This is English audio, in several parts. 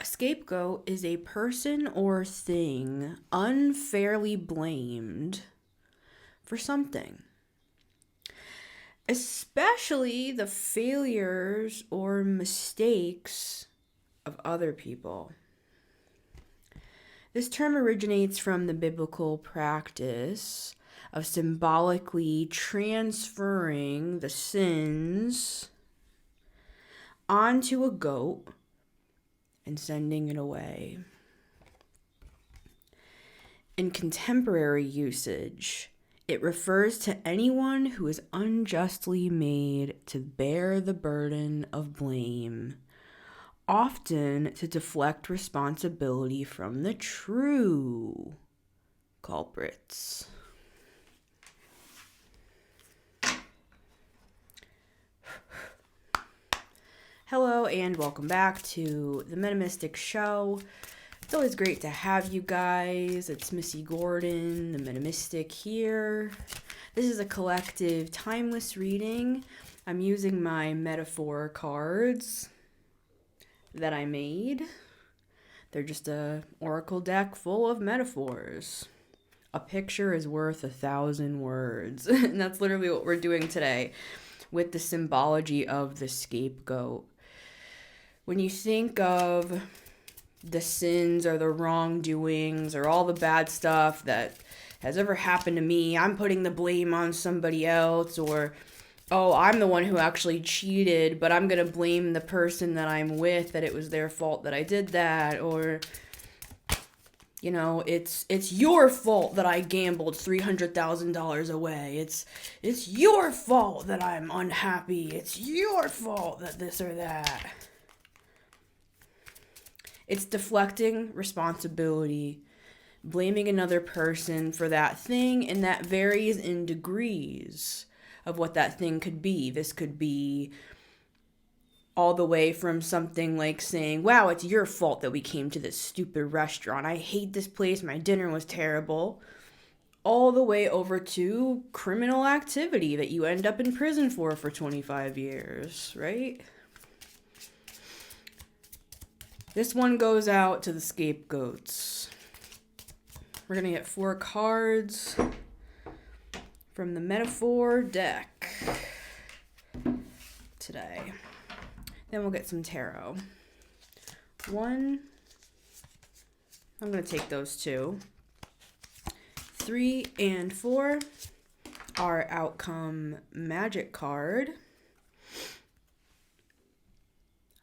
scapegoat is a person or thing unfairly blamed for something, especially the failures or mistakes of other people. This term originates from the biblical practice of symbolically transferring the sins onto a goat and sending it away. In contemporary usage, it refers to anyone who is unjustly made to bear the burden of blame, often to deflect responsibility from the true culprits. Hello and welcome back to the Metamystic Show. It's always great to have you guys. It's Missy Gordon, the Metamystic here. This is a collective timeless reading. I'm using my metaphor cards that I made. They're just a oracle deck full of metaphors. A picture is worth 1,000 words. And that's literally what we're doing today with the symbology of the scapegoat. When you think of the sins or the wrongdoings or all the bad stuff that has ever happened to me, I'm putting the blame on somebody else, or, oh, I'm the one who actually cheated, but I'm going to blame the person that I'm with that it was their fault that I did that, or, you know, it's your fault that I gambled $300,000 away. It's your fault that I'm unhappy. It's your fault that this or that. It's deflecting responsibility, blaming another person for that thing, and that varies in degrees of what that thing could be. This could be all the way from something like saying, wow, it's your fault that we came to this stupid restaurant. I hate this place. My dinner was terrible. All the way over to criminal activity that you end up in prison for 25 years, right? This one goes out to the scapegoats. We're going to get 4 cards from the metaphor deck today. Then we'll get some tarot. 1. I'm going to take those 2. 3 and 4 are outcome magic card.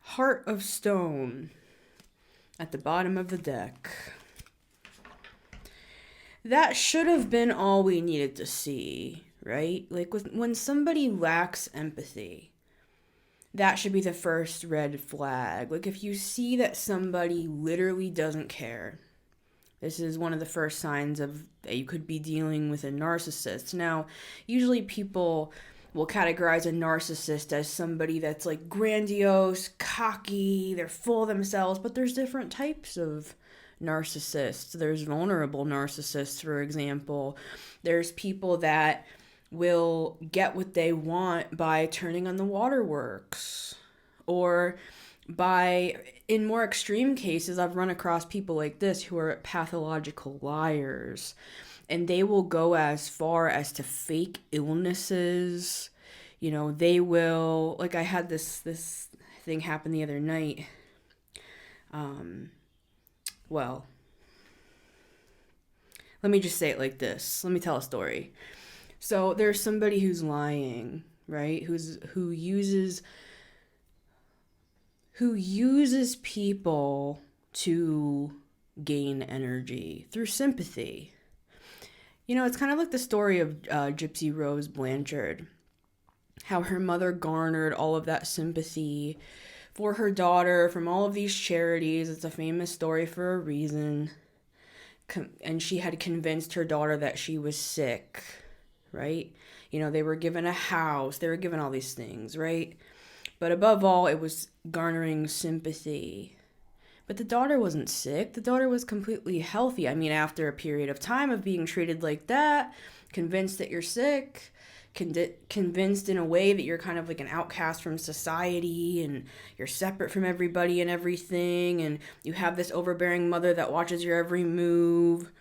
Heart of Stone at the bottom of the deck. That should have been all we needed to see, right? Like when somebody lacks empathy, that should be the first red flag. Like if you see that somebody literally doesn't care, this is one of the first signs of that you could be dealing with a narcissist. Now, usually people will categorize a narcissist as somebody that's like grandiose, cocky, they're full of themselves, but there's different types of narcissists. There's vulnerable narcissists, for example. There's people that will get what they want by turning on the waterworks, or by, in more extreme cases, I've run across people like this who are pathological liars. And they will go as far as to fake illnesses. You know, they will, like I had this thing happen the other night. Well, let me just say it like this. Let me tell a story. So there's somebody who's lying, right? Who uses people to gain energy through sympathy. You know, it's kind of like the story of Gypsy Rose Blanchard, how her mother garnered all of that sympathy for her daughter from all of these charities. It's a famous story for a reason. And she had convinced her daughter that she was sick, right? You know, they were given a house, they were given all these things, right? But above all, it was garnering sympathy. But the daughter wasn't sick. The daughter was completely healthy. I mean, after a period of time of being treated like that, convinced that you're sick, convinced in a way that you're kind of like an outcast from society and you're separate from everybody and everything, and you have this overbearing mother that watches your every move.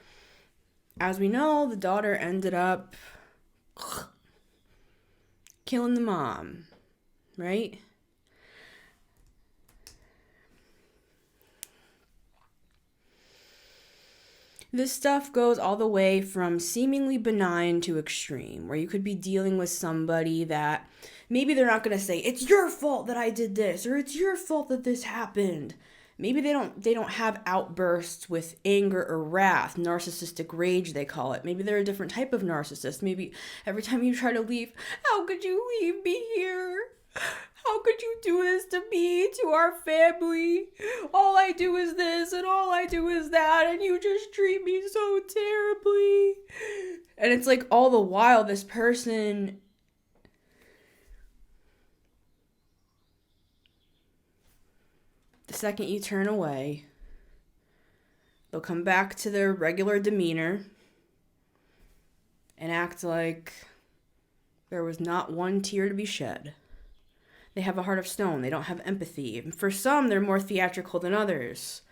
As we know, the daughter ended up killing the mom, right? This stuff goes all the way from seemingly benign to extreme, where you could be dealing with somebody that maybe they're not going to say, it's your fault that I did this, or it's your fault that this happened. Maybe they don't have outbursts with anger or wrath, narcissistic rage they call it. Maybe they're a different type of narcissist. Maybe every time you try to leave, how could you leave me here? How could you do this to me, to our family? All I do is this and all I do is that, and you just treat me so terribly. And it's like all the while this person the second you turn away, they'll come back to their regular demeanor and act like there was not one tear to be shed. They have a heart of stone. They don't have empathy. For some, they're more theatrical than others.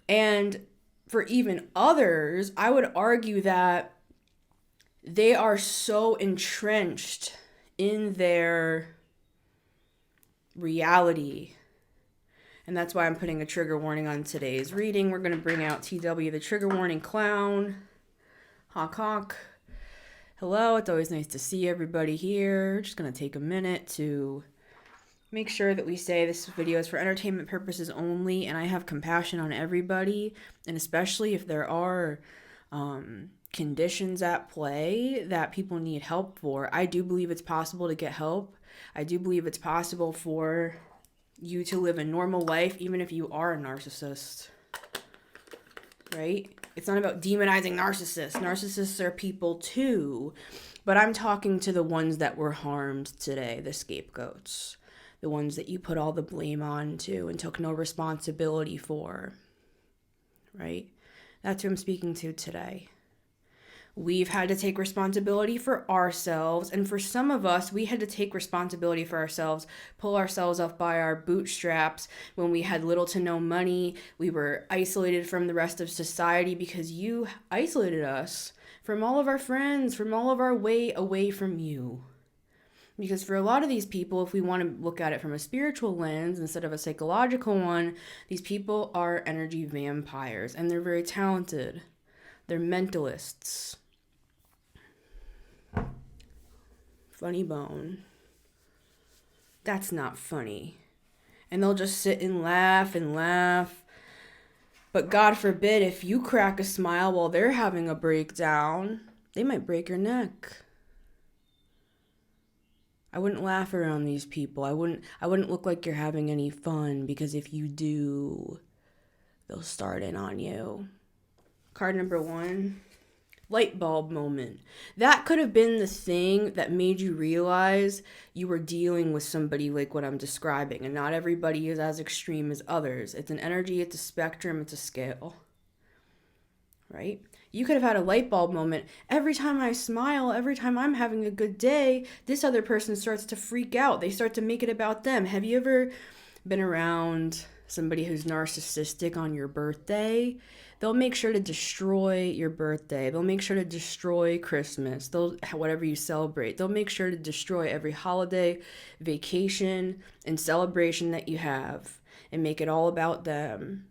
And for even others, I would argue that they are so entrenched in their reality. And that's why I'm putting a trigger warning on today's reading. We're going to bring out TW, the trigger warning clown. Honk, honk. Hello, it's always nice to see everybody here. Just going to take a minute to make sure that we say this video is for entertainment purposes only, and I have compassion on everybody, and especially if there are conditions at play that people need help for. I do believe it's possible to get help. I do believe it's possible for you to live a normal life even if you are a narcissist, right? It's not about demonizing narcissists. Narcissists are people too, but I'm talking to the ones that were harmed today, the scapegoats. The ones that you put all the blame on to and took no responsibility for, right? That's who I'm speaking to today. We've had to take responsibility for ourselves, and for some of us, we had to take responsibility for ourselves, pull ourselves up by our bootstraps when we had little to no money. We were isolated from the rest of society because you isolated us from all of our friends, from all of our way away from you. Because for a lot of these people, if we want to look at it from a spiritual lens instead of a psychological one, these people are energy vampires, and they're very talented. They're mentalists. Funny bone. That's not funny. And they'll just sit and laugh and laugh. But God forbid, if you crack a smile while they're having a breakdown, they might break your neck. I wouldn't laugh around these people. I wouldn't look like you're having any fun, because if you do, they'll start in on you. Card number 1, light bulb moment. That could have been the thing that made you realize you were dealing with somebody like what I'm describing, and not everybody is as extreme as others. It's an energy, it's a spectrum, it's a scale, right? You could have had a light bulb moment. Every time I smile, every time I'm having a good day, this other person starts to freak out. They start to make it about them. Have you ever been around somebody who's narcissistic on your birthday? They'll make sure to destroy your birthday. They'll make sure to destroy Christmas. Whatever you celebrate. They'll make sure to destroy every holiday, vacation, and celebration that you have and make it all about them.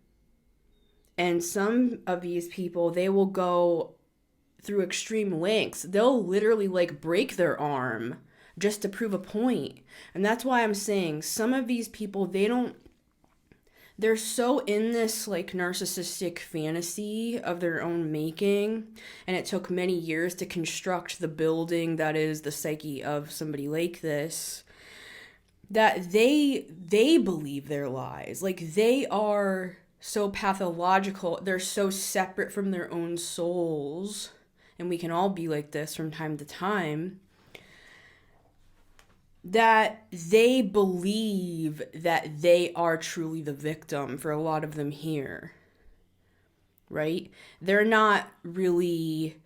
And some of these people, they will go through extreme lengths. They'll literally break their arm just to prove a point. And that's why I'm saying some of these people, they're so in this narcissistic fantasy of their own making. And it took many years to construct the building that is the psyche of somebody like this, that they believe their lies. They are so pathological. They're so separate from their own souls, and we can all be like this from time to time, that they believe that they are truly the victim for a lot of them here, right? They're not really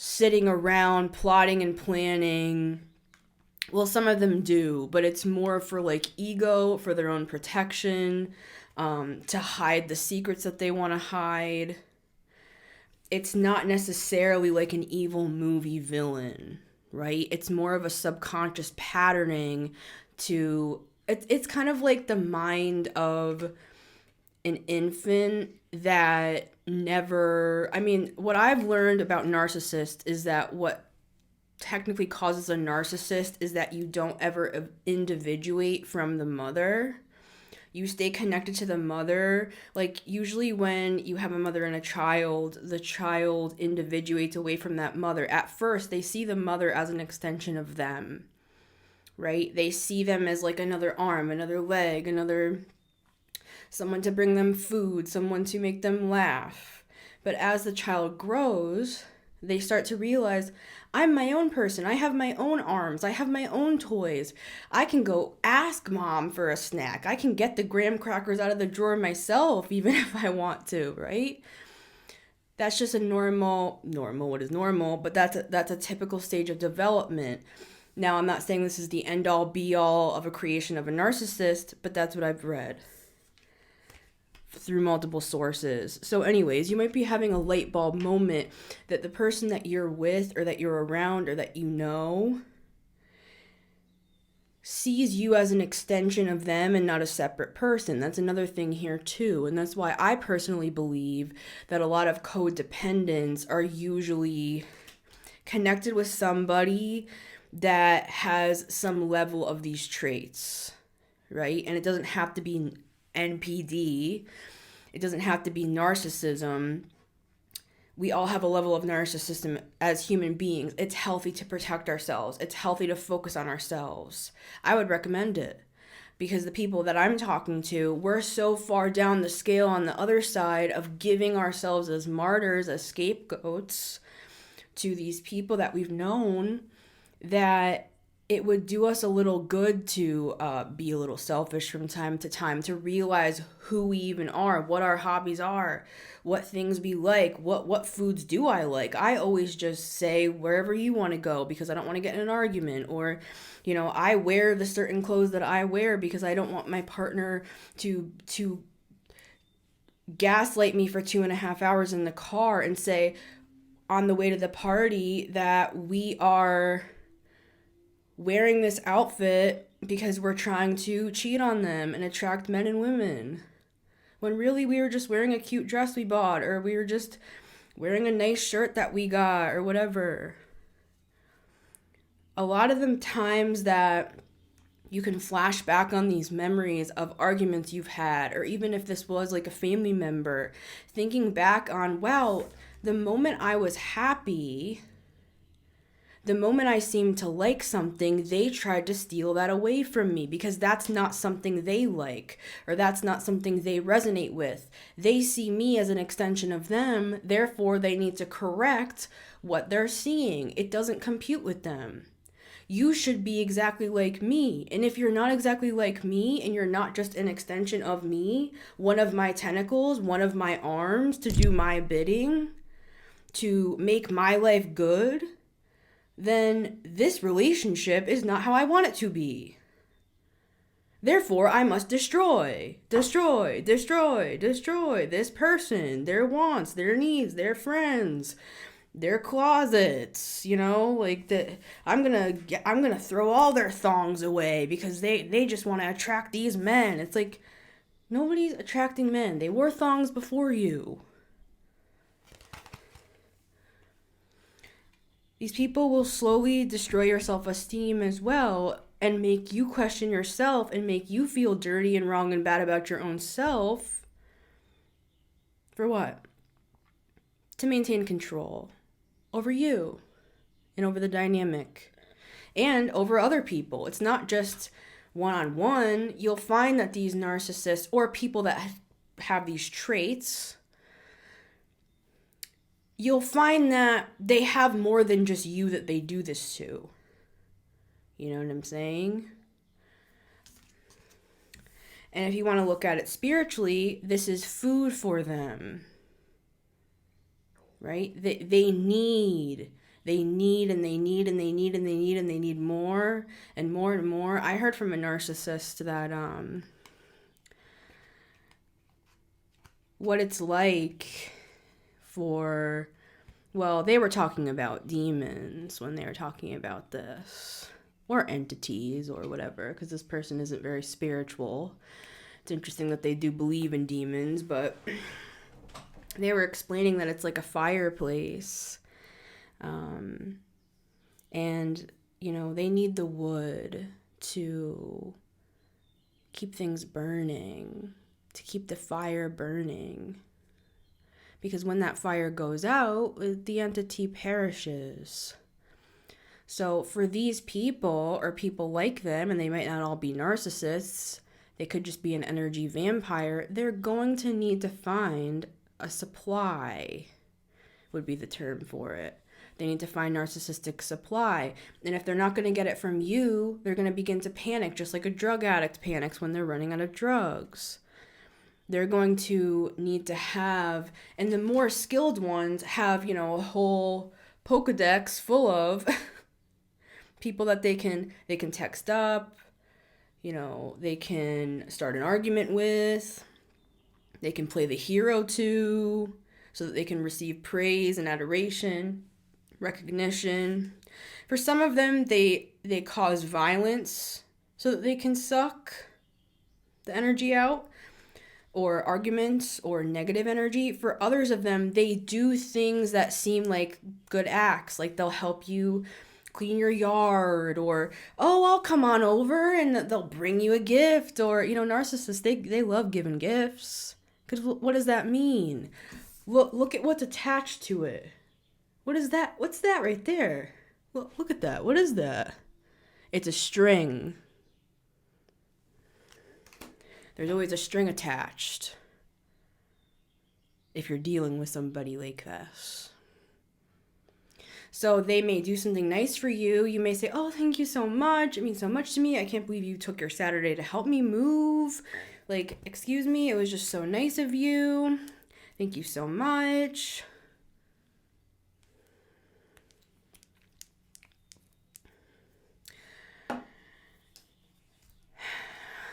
sitting around plotting and planning. Well, some of them do, but it's more for like ego, for their own protection, to hide the secrets that they want to hide. It's not necessarily like an evil movie villain, right? It's more of a subconscious patterning to, it's kind of like the mind of an infant that never, I mean, what I've learned about narcissists is that what technically causes a narcissist is that you don't ever individuate from the mother. You stay connected to the mother. Like, usually when you have a mother and a child, the child individuates away from that mother. At first, they see the mother as an extension of them, right? They see them as like another arm, another leg, another someone to bring them food, someone to make them laugh. But as the child grows, they start to realize, I'm my own person. I have my own arms. I have my own toys. I can go ask mom for a snack. I can get the graham crackers out of the drawer myself, even if I want to, right? That's just a normal, what is normal, but that's a typical stage of development. Now, I'm not saying this is the end all be all of a creation of a narcissist, but that's what I've read through multiple sources. So anyways, you might be having a light bulb moment that the person that you're with or that you're around or that you know sees you as an extension of them and not a separate person. That's another thing here too. And that's why I personally believe that a lot of codependents are usually connected with somebody that has some level of these traits, right? And it doesn't have to be NPD. It doesn't have to be narcissism. We all have a level of narcissism as human beings. It's healthy to protect ourselves. It's healthy to focus on ourselves. I would recommend it because the people that I'm talking to, we're so far down the scale on the other side of giving ourselves as martyrs, as scapegoats to these people that we've known, that it would do us a little good to be a little selfish from time to time, to realize who we even are, what our hobbies are, what things we like, what foods do I like. I always just say wherever you want to go because I don't want to get in an argument, or, you know, I wear the certain clothes that I wear because I don't want my partner to gaslight me for 2.5 hours in the car and say on the way to the party that we are wearing this outfit because we're trying to cheat on them and attract men and women. When really we were just wearing a cute dress we bought, or we were just wearing a nice shirt that we got, or whatever. A lot of the times that you can flash back on these memories of arguments you've had, or even if this was like a family member, thinking back on, wow, the moment I was happy, the moment I seemed to like something, they tried to steal that away from me because that's not something they like, or that's not something they resonate with. They see me as an extension of them, therefore they need to correct what they're seeing. It doesn't compute with them. You should be exactly like me. And if you're not exactly like me and you're not just an extension of me, one of my tentacles, one of my arms to do my bidding, to make my life good, then this relationship is not how I want it to be. Therefore, I must destroy this person, their wants, their needs, their friends, their closets, you know, like I'm gonna throw all their thongs away because they just want to attract these men. It's like, nobody's attracting men. They wore thongs before you. These people will slowly destroy your self-esteem as well and make you question yourself and make you feel dirty and wrong and bad about your own self. For what? To maintain control over you and over the dynamic and over other people. It's not just one-on-one. You'll find that these narcissists or people that have these traits, you'll find that they have more than just you that they do this to. You know what I'm saying? And if you want to look at it spiritually, this is food for them. Right? They need they need and they need and they need and they need and they need more and more and more. I heard from a narcissist that what it's like for, well, they were talking about demons when they were talking about this, or entities or whatever, because this person isn't very spiritual. It's interesting that they do believe in demons, but they were explaining that it's like a fireplace. And, you know, they need the wood to keep things burning, to keep the fire burning. Because when that fire goes out, the entity perishes. So for these people, or people like them, and they might not all be narcissists, they could just be an energy vampire, they're going to need to find a supply, would be the term for it. They need to find narcissistic supply. And if they're not going to get it from you, they're going to begin to panic, just like a drug addict panics when they're running out of drugs. They're going to need to have, and the more skilled ones have, you know, a whole Pokedex full of people that they can text up, you know, they can start an argument with, they can play the hero to, so that they can receive praise and adoration, recognition. For some of them, they cause violence so that they can suck the energy out, or arguments or negative energy. For others of them, they do things that seem like good acts, like they'll help you clean your yard, or, oh, I'll come on over, and they'll bring you a gift. Or, you know, narcissists, they love giving gifts. Because what does that mean? Look at what's attached to it. What is that? What's that right there? Look at that. What is that? It's a string. There's always a string attached if you're dealing with somebody like this. So they may do something nice for you. You may say, oh, thank you so much. It means so much to me. I can't believe you took your Saturday to help me move. Like, excuse me, it was just so nice of you. Thank you so much.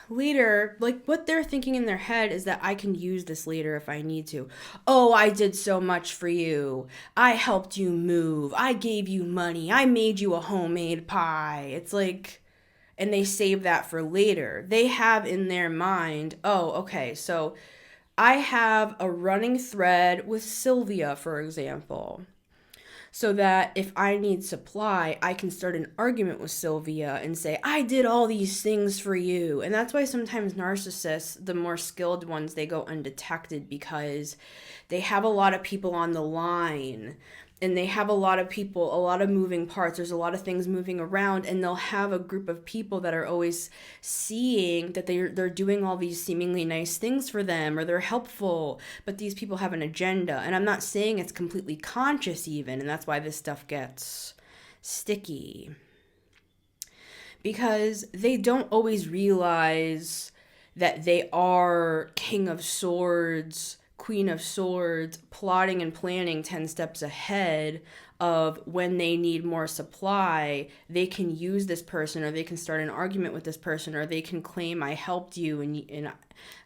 Later, like, what they're thinking in their head is that I can use this later if I need to. Oh, I did so much for you. I helped you move. I gave you money. I made you a homemade pie. It's like, and they save that for later. They have in their mind, oh, okay, so I have a running thread with Sylvia, for example, so that if I need supply, I can start an argument with Sylvia and say, I did all these things for you. And that's why sometimes narcissists, the more skilled ones, they go undetected, because they have a lot of people on the line, and they have a lot of people, a lot of moving parts. There's a lot of things moving around, and they'll have a group of people that are always seeing that they're doing all these seemingly nice things for them, or they're helpful, but these people have an agenda. And I'm not saying it's completely conscious even, and that's why this stuff gets sticky. Because they don't always realize that they are King of Swords, Queen of Swords, plotting and planning 10 steps ahead of when they need more supply. They can use this person, or they can start an argument with this person, or they can claim I helped you,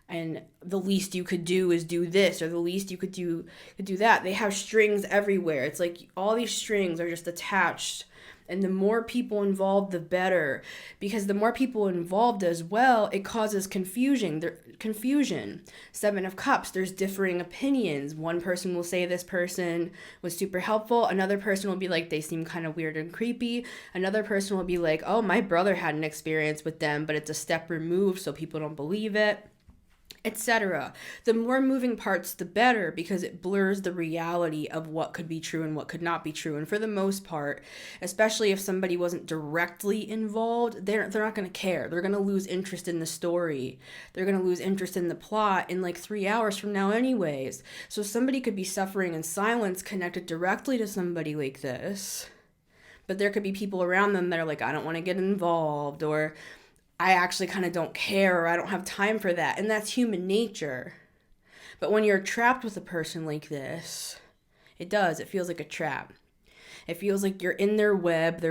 and the least you could do is do this, or the least you could do that. They have strings everywhere. It's like all these strings are just attached. And the more people involved, the better. Because the more people involved as well, it causes confusion. Seven of Cups, there's differing opinions. One person will say this person was super helpful. Another person will be like, they seem kind of weird and creepy. Another person will be like, oh, my brother had an experience with them, but it's a step removed, so people don't believe it, etc. The more moving parts, the better, because it blurs the reality of what could be true and what could not be true. And for the most part, especially if somebody wasn't directly involved, they're not going to care. They're going to lose interest in the story. They're going to lose interest in the plot in like 3 hours from now anyways. So somebody could be suffering in silence connected directly to somebody like this, but there could be people around them that are like, I don't want to get involved, or I actually kind of don't care, or I don't have time for that. And that's human nature. But when you're trapped with a person like this, it feels like a trap. It feels like you're in their web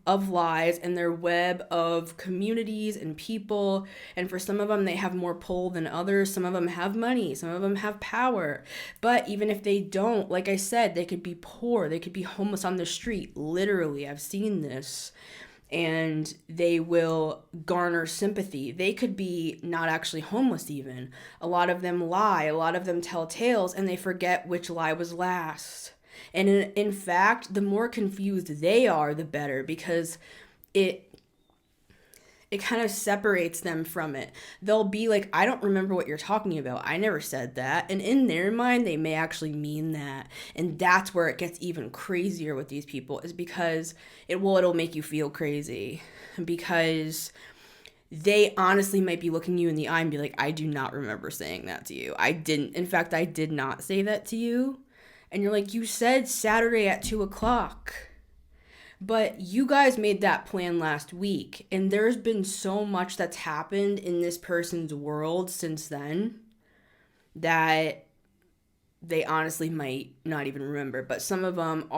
of lies, and their web of communities and people. And for some of them, they have more pull than others. Some of them have money. Some of them have power. But even if they don't, like I said, they could be poor. They could be homeless on the street. Literally, I've seen this. And they will garner sympathy. They could be not actually homeless even. A lot of them lie. A lot of them tell tales, and they forget which lie was last. And in fact, the more confused they are, the better, because it kind of separates them from it. They'll be like, I don't remember what you're talking about. I never said that. And in their mind, they may actually mean that. And that's where it gets even crazier with these people, is because it'll make you feel crazy, because they honestly might be looking you in the eye and be like, I do not remember saying that to you. I didn't. In fact, I did not say that to you. And you're like, you said Saturday at 2:00. But you guys made that plan last week, and there's been so much that's happened in this person's world since then that they honestly might not even remember. But some of them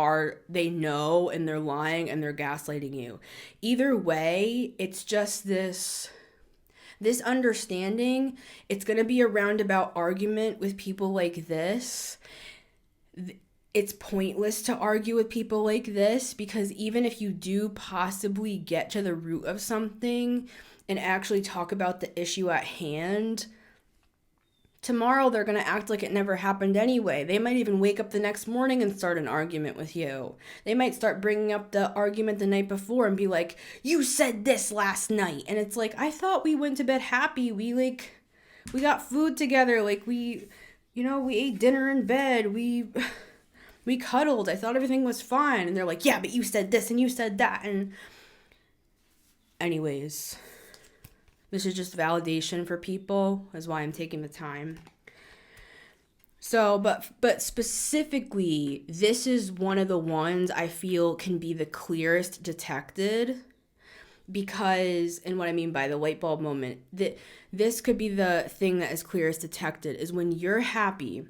they know, and they're lying, and they're gaslighting you. Either way, it's just this understanding. It's going to be a roundabout argument with people like this. It's pointless to argue with people like this, because even if you do possibly get to the root of something and actually talk about the issue at hand, tomorrow they're going to act like it never happened anyway. They might even wake up the next morning and start an argument with you. They might start bringing up the argument the night before and be like, you said this last night. And it's like, I thought we went to bed happy. We got food together. Like we ate dinner in bed. We cuddled. I thought everything was fine. And they're like, yeah, but you said this and you said that. And anyways, this is just validation for people. That's why I'm taking the time. So, but specifically, this is one of the ones I feel can be the clearest detected, because, and what I mean by the light bulb moment, that this could be the thing that is clearest detected, is when you're happy,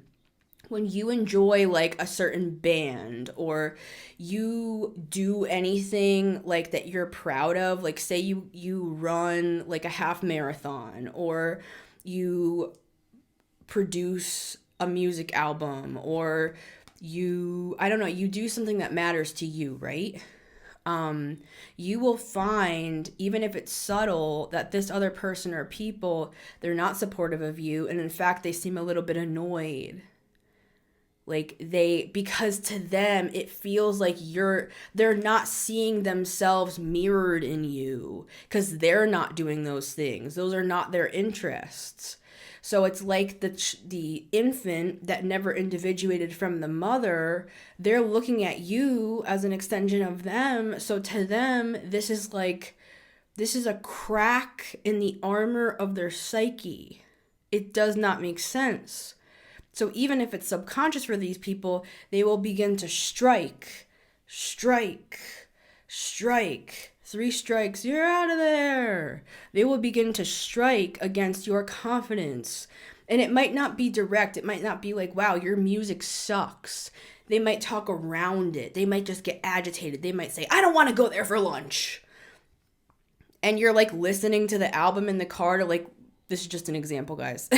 when you enjoy like a certain band, or you do anything like that you're proud of, like say you run like a half marathon, or you produce a music album, or you do something that matters to you, right? You will find, even if it's subtle, that this other person or people, they're not supportive of you, and in fact they seem a little bit annoyed. Like because to them, it feels like they're not seeing themselves mirrored in you, because they're not doing those things. Those are not their interests. So it's like the infant that never individuated from the mother, they're looking at you as an extension of them. So to them, this is a crack in the armor of their psyche. It does not make sense. So even if it's subconscious for these people, they will begin to strike. 3 strikes, you're out of there. They will begin to strike against your confidence. And it might not be direct. It might not be like, wow, your music sucks. They might talk around it. They might just get agitated. They might say, I don't want to go there for lunch. And you're like listening to the album in the car to like, this is just an example, guys.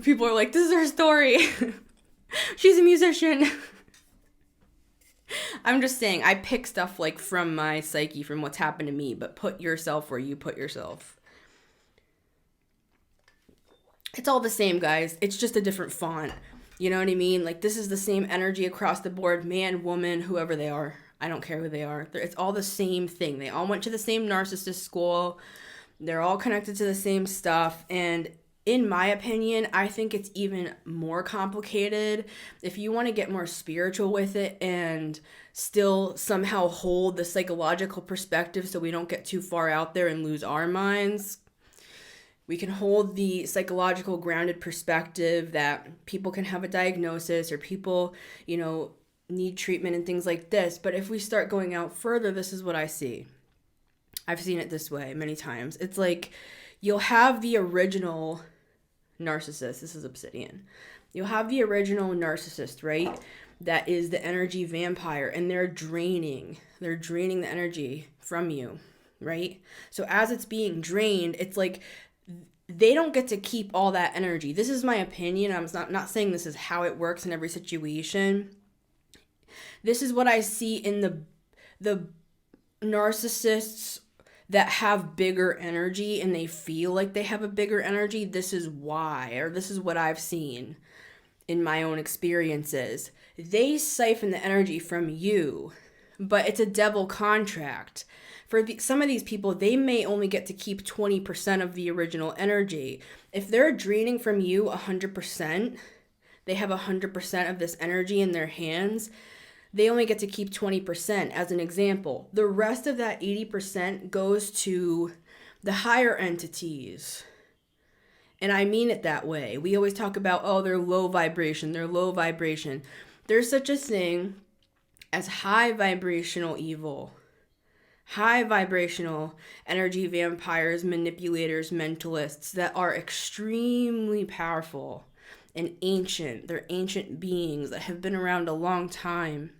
People are like, this is her story. She's a musician. I'm just saying, I pick stuff like from my psyche, from what's happened to me, but put yourself where you put yourself. It's all the same, guys. It's just a different font. You know what I mean? Like, this is the same energy across the board, man, woman, whoever they are. I don't care who they are. It's all the same thing. They all went to the same narcissist school. They're all connected to the same stuff. And in my opinion, I think it's even more complicated. If you want to get more spiritual with it and still somehow hold the psychological perspective so we don't get too far out there and lose our minds, we can hold the psychological grounded perspective that people can have a diagnosis, or people, need treatment and things like this. But if we start going out further, this is what I see. I've seen it this way many times. It's like, you'll have the original narcissist. This is Obsidian. You'll have the original narcissist, right? that is the energy vampire, and they're draining the energy from you, right? So as it's being drained, it's like they don't get to keep all that energy. This is my opinion. I'm not saying this is how it works in every situation. This is what I see in the narcissists that have bigger energy and they feel like they have a bigger energy. This is why, or this is what I've seen in my own experiences. They siphon the energy from you, but it's a devil contract. For some of these people, they may only get to keep 20% of the original energy. If they're draining from you 100%, they have 100% of this energy in their hands, they only get to keep 20% as an example. The rest of that 80% goes to the higher entities. And I mean it that way. We always talk about, oh, they're low vibration. There's such a thing as high vibrational evil. High vibrational energy vampires, manipulators, mentalists that are extremely powerful and ancient. They're ancient beings that have been around a long time,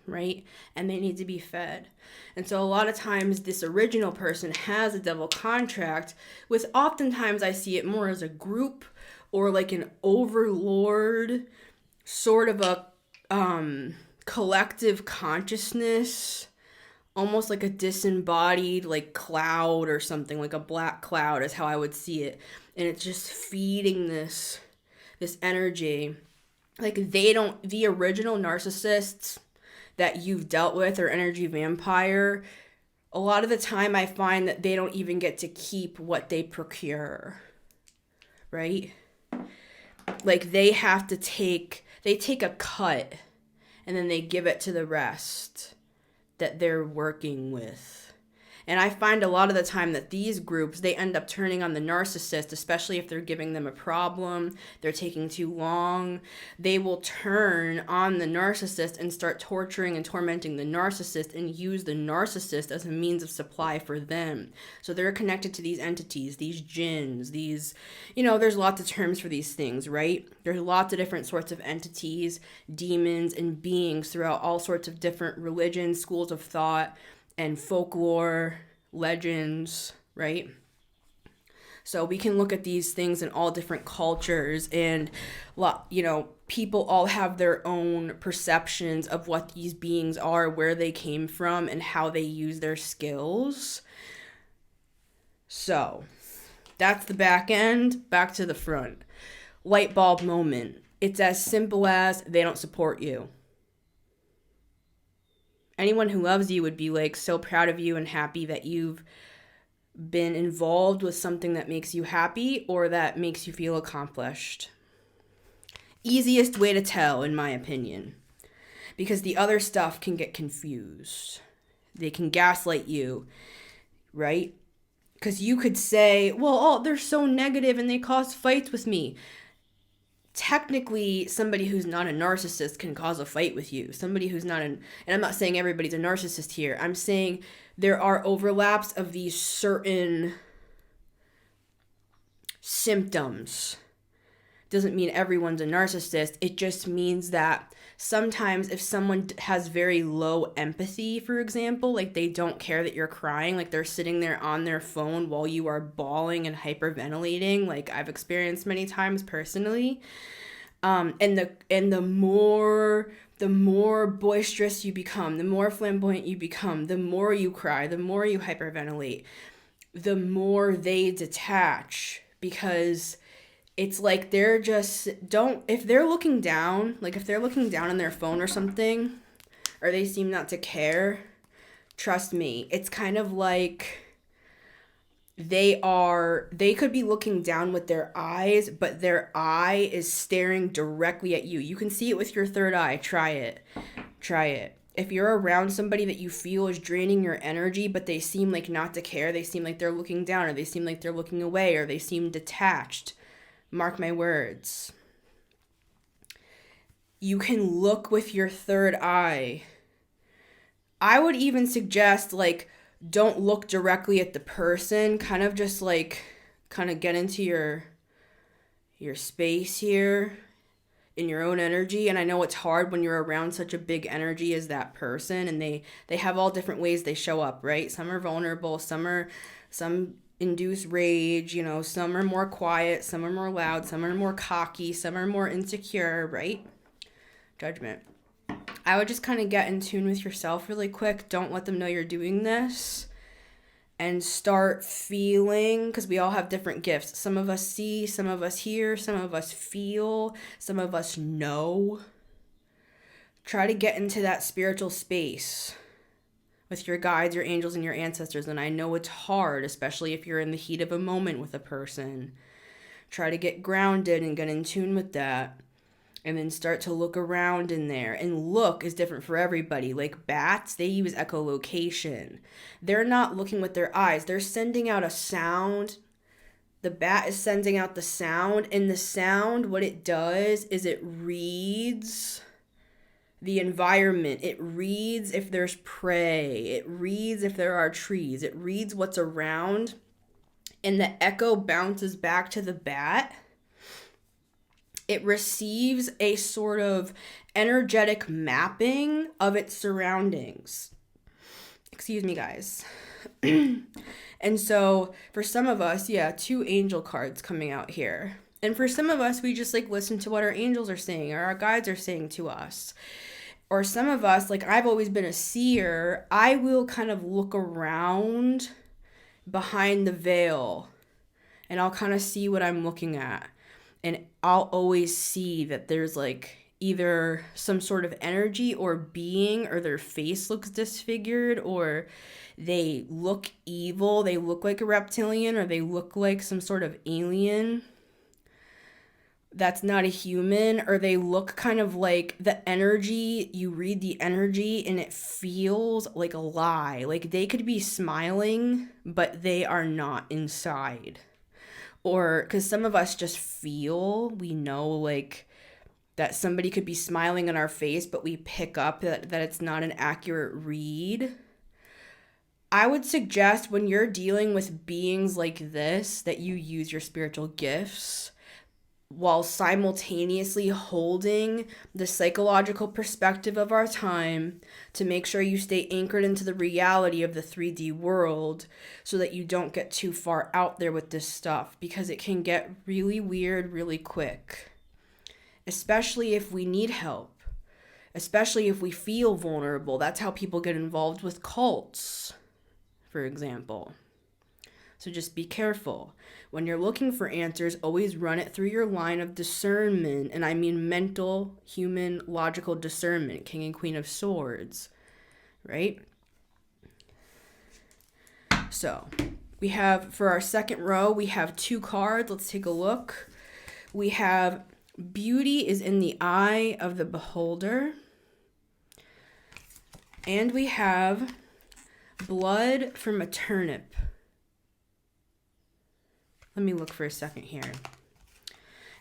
right? And they need to be fed. And so a lot of times this original person has a devil contract with, oftentimes I see it more as a group or like an overlord, sort of a collective consciousness, almost like a disembodied like cloud or something, like a black cloud is how I would see it. And it's just feeding this energy. Like the original narcissists that you've dealt with or energy vampire, a lot of the time I find that they don't even get to keep what they procure, right? Like they take a cut and then they give it to the rest that they're working with. And I find a lot of the time that these groups, they end up turning on the narcissist, especially if they're giving them a problem, they're taking too long. They will turn on the narcissist and start torturing and tormenting the narcissist and use the narcissist as a means of supply for them. So they're connected to these entities, these jinns, these, there's lots of terms for these things, right? There's lots of different sorts of entities, demons, and beings throughout all sorts of different religions, schools of thought, and folklore, legends, right? So we can look at these things in all different cultures, and people all have their own perceptions of what these beings are, where they came from, and how they use their skills. So that's the back end. Back to the front. Light bulb moment. It's as simple as they don't support you. Anyone who loves you would be like so proud of you and happy that you've been involved with something that makes you happy or that makes you feel accomplished. Easiest way to tell, in my opinion, because the other stuff can get confused. They can gaslight you, right? Because you could say, well, they're so negative and they cause fights with me. Technically, somebody who's not a narcissist can cause a fight with you. Somebody who's not and I'm not saying everybody's a narcissist here. I'm saying there are overlaps of these certain symptoms. Doesn't mean everyone's a narcissist. It just means that sometimes if someone has very low empathy, for example, like they don't care that you're crying, like they're sitting there on their phone while you are bawling and hyperventilating, like I've experienced many times personally. And the more boisterous you become, the more flamboyant you become, the more you cry, the more you hyperventilate, the more they detach, because it's like they're just if they're looking down on their phone or something, or they seem not to care, trust me, it's kind of like they could be looking down with their eyes, but their eye is staring directly at you. You can see it with your third eye. Try it. If you're around somebody that you feel is draining your energy, but they seem like not to care, they seem like they're looking down, or they seem like they're looking away, or they seem detached, mark my words. You can look with your third eye. I would even suggest, don't look directly at the person. Kind of just, get into your space here. in your own energy. And I know it's hard when you're around such a big energy as that person, and they have all different ways they show up, right? Some are vulnerable, some induce rage, some are more quiet, some are more loud, some are more cocky, some are more insecure, right? Judgment. I would just kind of get in tune with yourself really quick. Don't let them know you're doing this. And start feeling, because we all have different gifts. Some of us see, some of us hear, some of us feel, some of us know. Try to get into that spiritual space with your guides, your angels, and your ancestors. And I know it's hard, especially if you're in the heat of a moment with a person. Try to get grounded and get in tune with that. And then start to look around in there. And look is different for everybody. Like bats, they use echolocation. They're not looking with their eyes. They're sending out a sound. The bat is sending out the sound. And the sound, what it does is it reads the environment. It reads if there's prey. It reads if there are trees. It reads what's around. And the echo bounces back to the bat. It receives a sort of energetic mapping of its surroundings. Excuse me, guys. And so for some of us, 2 angel cards coming out here. And for some of us, we just listen to what our angels are saying or our guides are saying to us. Or some of us, I've always been a seer, I will kind of look around behind the veil and I'll kind of see what I'm looking at. And I'll always see that there's either some sort of energy or being, or their face looks disfigured, or they look evil, they look like a reptilian, or they look like some sort of alien that's not a human, or they look kind of like the energy, you read the energy and it feels like a lie. They could be smiling, but they are not inside. Or because some of us just feel, we know that somebody could be smiling in our face, but we pick up that it's not an accurate read. I would suggest when you're dealing with beings like this, that you use your spiritual gifts while simultaneously holding the psychological perspective of our time to make sure you stay anchored into the reality of the 3D world so that you don't get too far out there with this stuff, because it can get really weird really quick, especially if we need help, especially if we feel vulnerable. That's how people get involved with cults, for example. So just be careful. When you're looking for answers, always run it through your line of discernment. And I mean mental, human, logical discernment. King and Queen of Swords. Right? So, we have, for our second row, we have 2 cards. Let's take a look. We have beauty is in the eye of the beholder. And we have blood from a turnip. Let me look for a second here.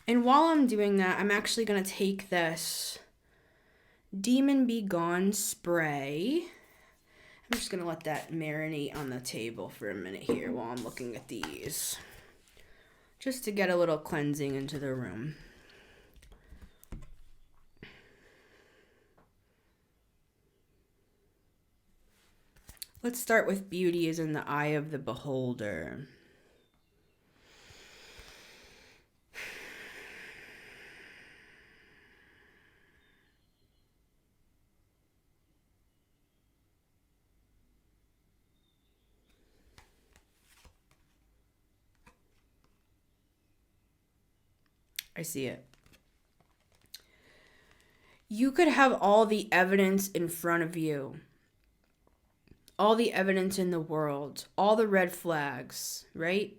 And while I'm doing that, I'm actually going to take this Demon Be Gone spray. I'm just going to let that marinate on the table for a minute here while I'm looking at these. Just to get a little cleansing into the room. Let's start with beauty is in the eye of the beholder. I see it. You could have all the evidence in front of you. All the evidence in the world. All the red flags, right?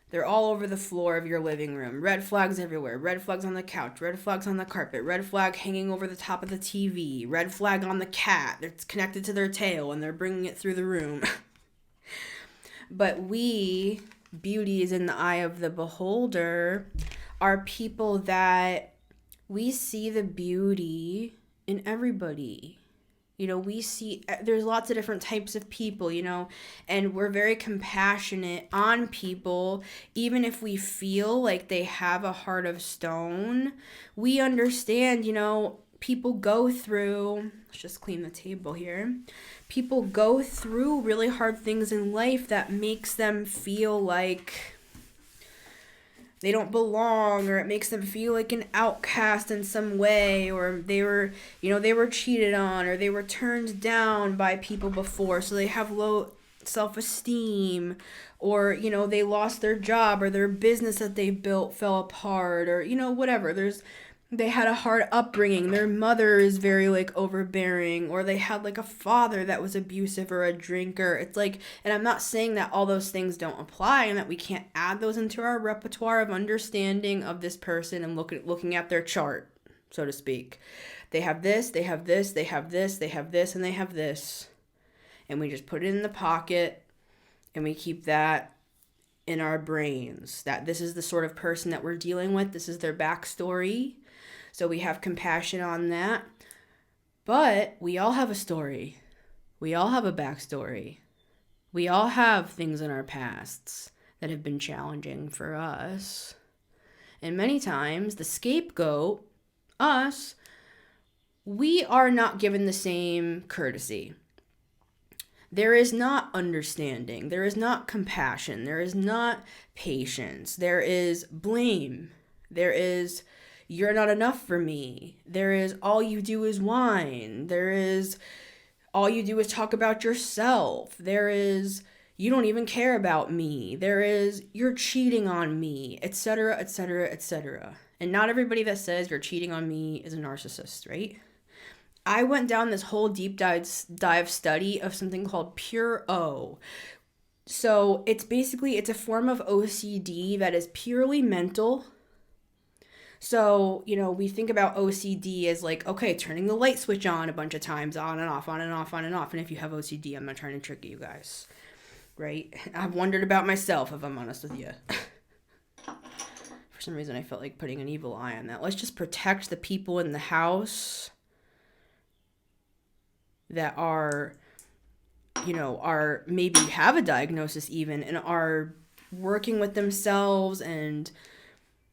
They're all over the floor of your living room. Red flags everywhere. Red flags on the couch. Red flags on the carpet. Red flag hanging over the top of the TV. Red flag on the cat that's connected to their tail and they're bringing it through the room. But beauty is in the eye of the beholder, are people that we see the beauty in everybody. We see there's lots of different types of people, and we're very compassionate on people. Even if we feel like they have a heart of stone, we understand, people go through, let's just clean the table here. People go through really hard things in life that makes them feel like they don't belong, or it makes them feel like an outcast in some way, or they were cheated on, or they were turned down by people before, so they have low self-esteem, or they lost their job, or their business that they built fell apart, or whatever. They had a hard upbringing. Their mother is very overbearing, or they had a father that was abusive or a drinker. It's and I'm not saying that all those things don't apply and that we can't add those into our repertoire of understanding of this person and looking at their chart, so to speak. They have this, they have this, they have this, they have this, and they have this. And we just put it in the pocket and we keep that in our brains, that this is the sort of person that we're dealing with. This is their backstory. So we have compassion on that. But we all have a story. We all have a backstory. We all have things in our pasts that have been challenging for us. And many times, the scapegoat, us, we are not given the same courtesy. There is not understanding. There is not compassion. There is not patience. There is blame. There is, you're not enough for me. There is, all you do is whine. There is, all you do is talk about yourself. There is, you don't even care about me. There is, you're cheating on me, etc., etc., etc. And not everybody that says you're cheating on me is a narcissist, right? I went down this whole deep dive study of something called pure O. So it's a form of OCD that is purely mental. So, we think about OCD as okay, turning the light switch on a bunch of times, on and off, on and off, on and off. And if you have OCD, I'm not trying to trick you guys, right? I've wondered about myself, if I'm honest with you. For some reason, I felt like putting an evil eye on that. Let's just protect the people in the house that are maybe have a diagnosis even, and are working with themselves. And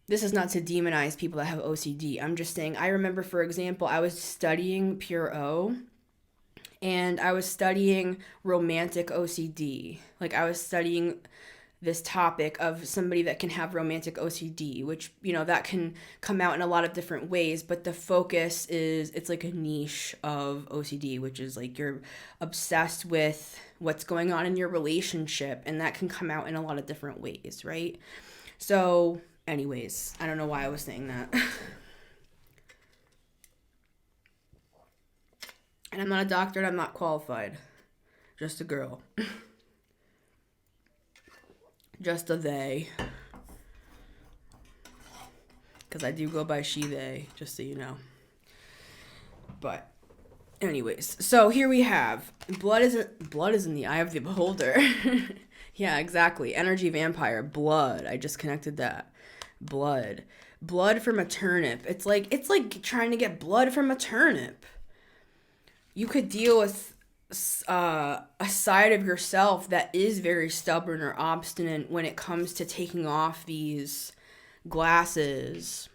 this is not to demonize people that have OCD. I'm just saying, I remember, for example, I was studying Pure O, and I was studying romantic OCD. I was studying this topic of somebody that can have romantic OCD, which, that can come out in a lot of different ways, but the focus is, it's a niche of OCD, which is you're obsessed with what's going on in your relationship, and that can come out in a lot of different ways, right? So, anyways, I don't know why I was saying that. And I'm not a doctor, and I'm not qualified. Just a girl. Just a they. Because I do go by she, they, just so you know. But, anyways. So, here we have, blood is in the eye of the beholder. Yeah, exactly. Energy vampire. Blood. I just connected that. Blood. Blood from a turnip. It's like trying to get blood from a turnip. You could deal with a side of yourself that is very stubborn or obstinate when it comes to taking off these glasses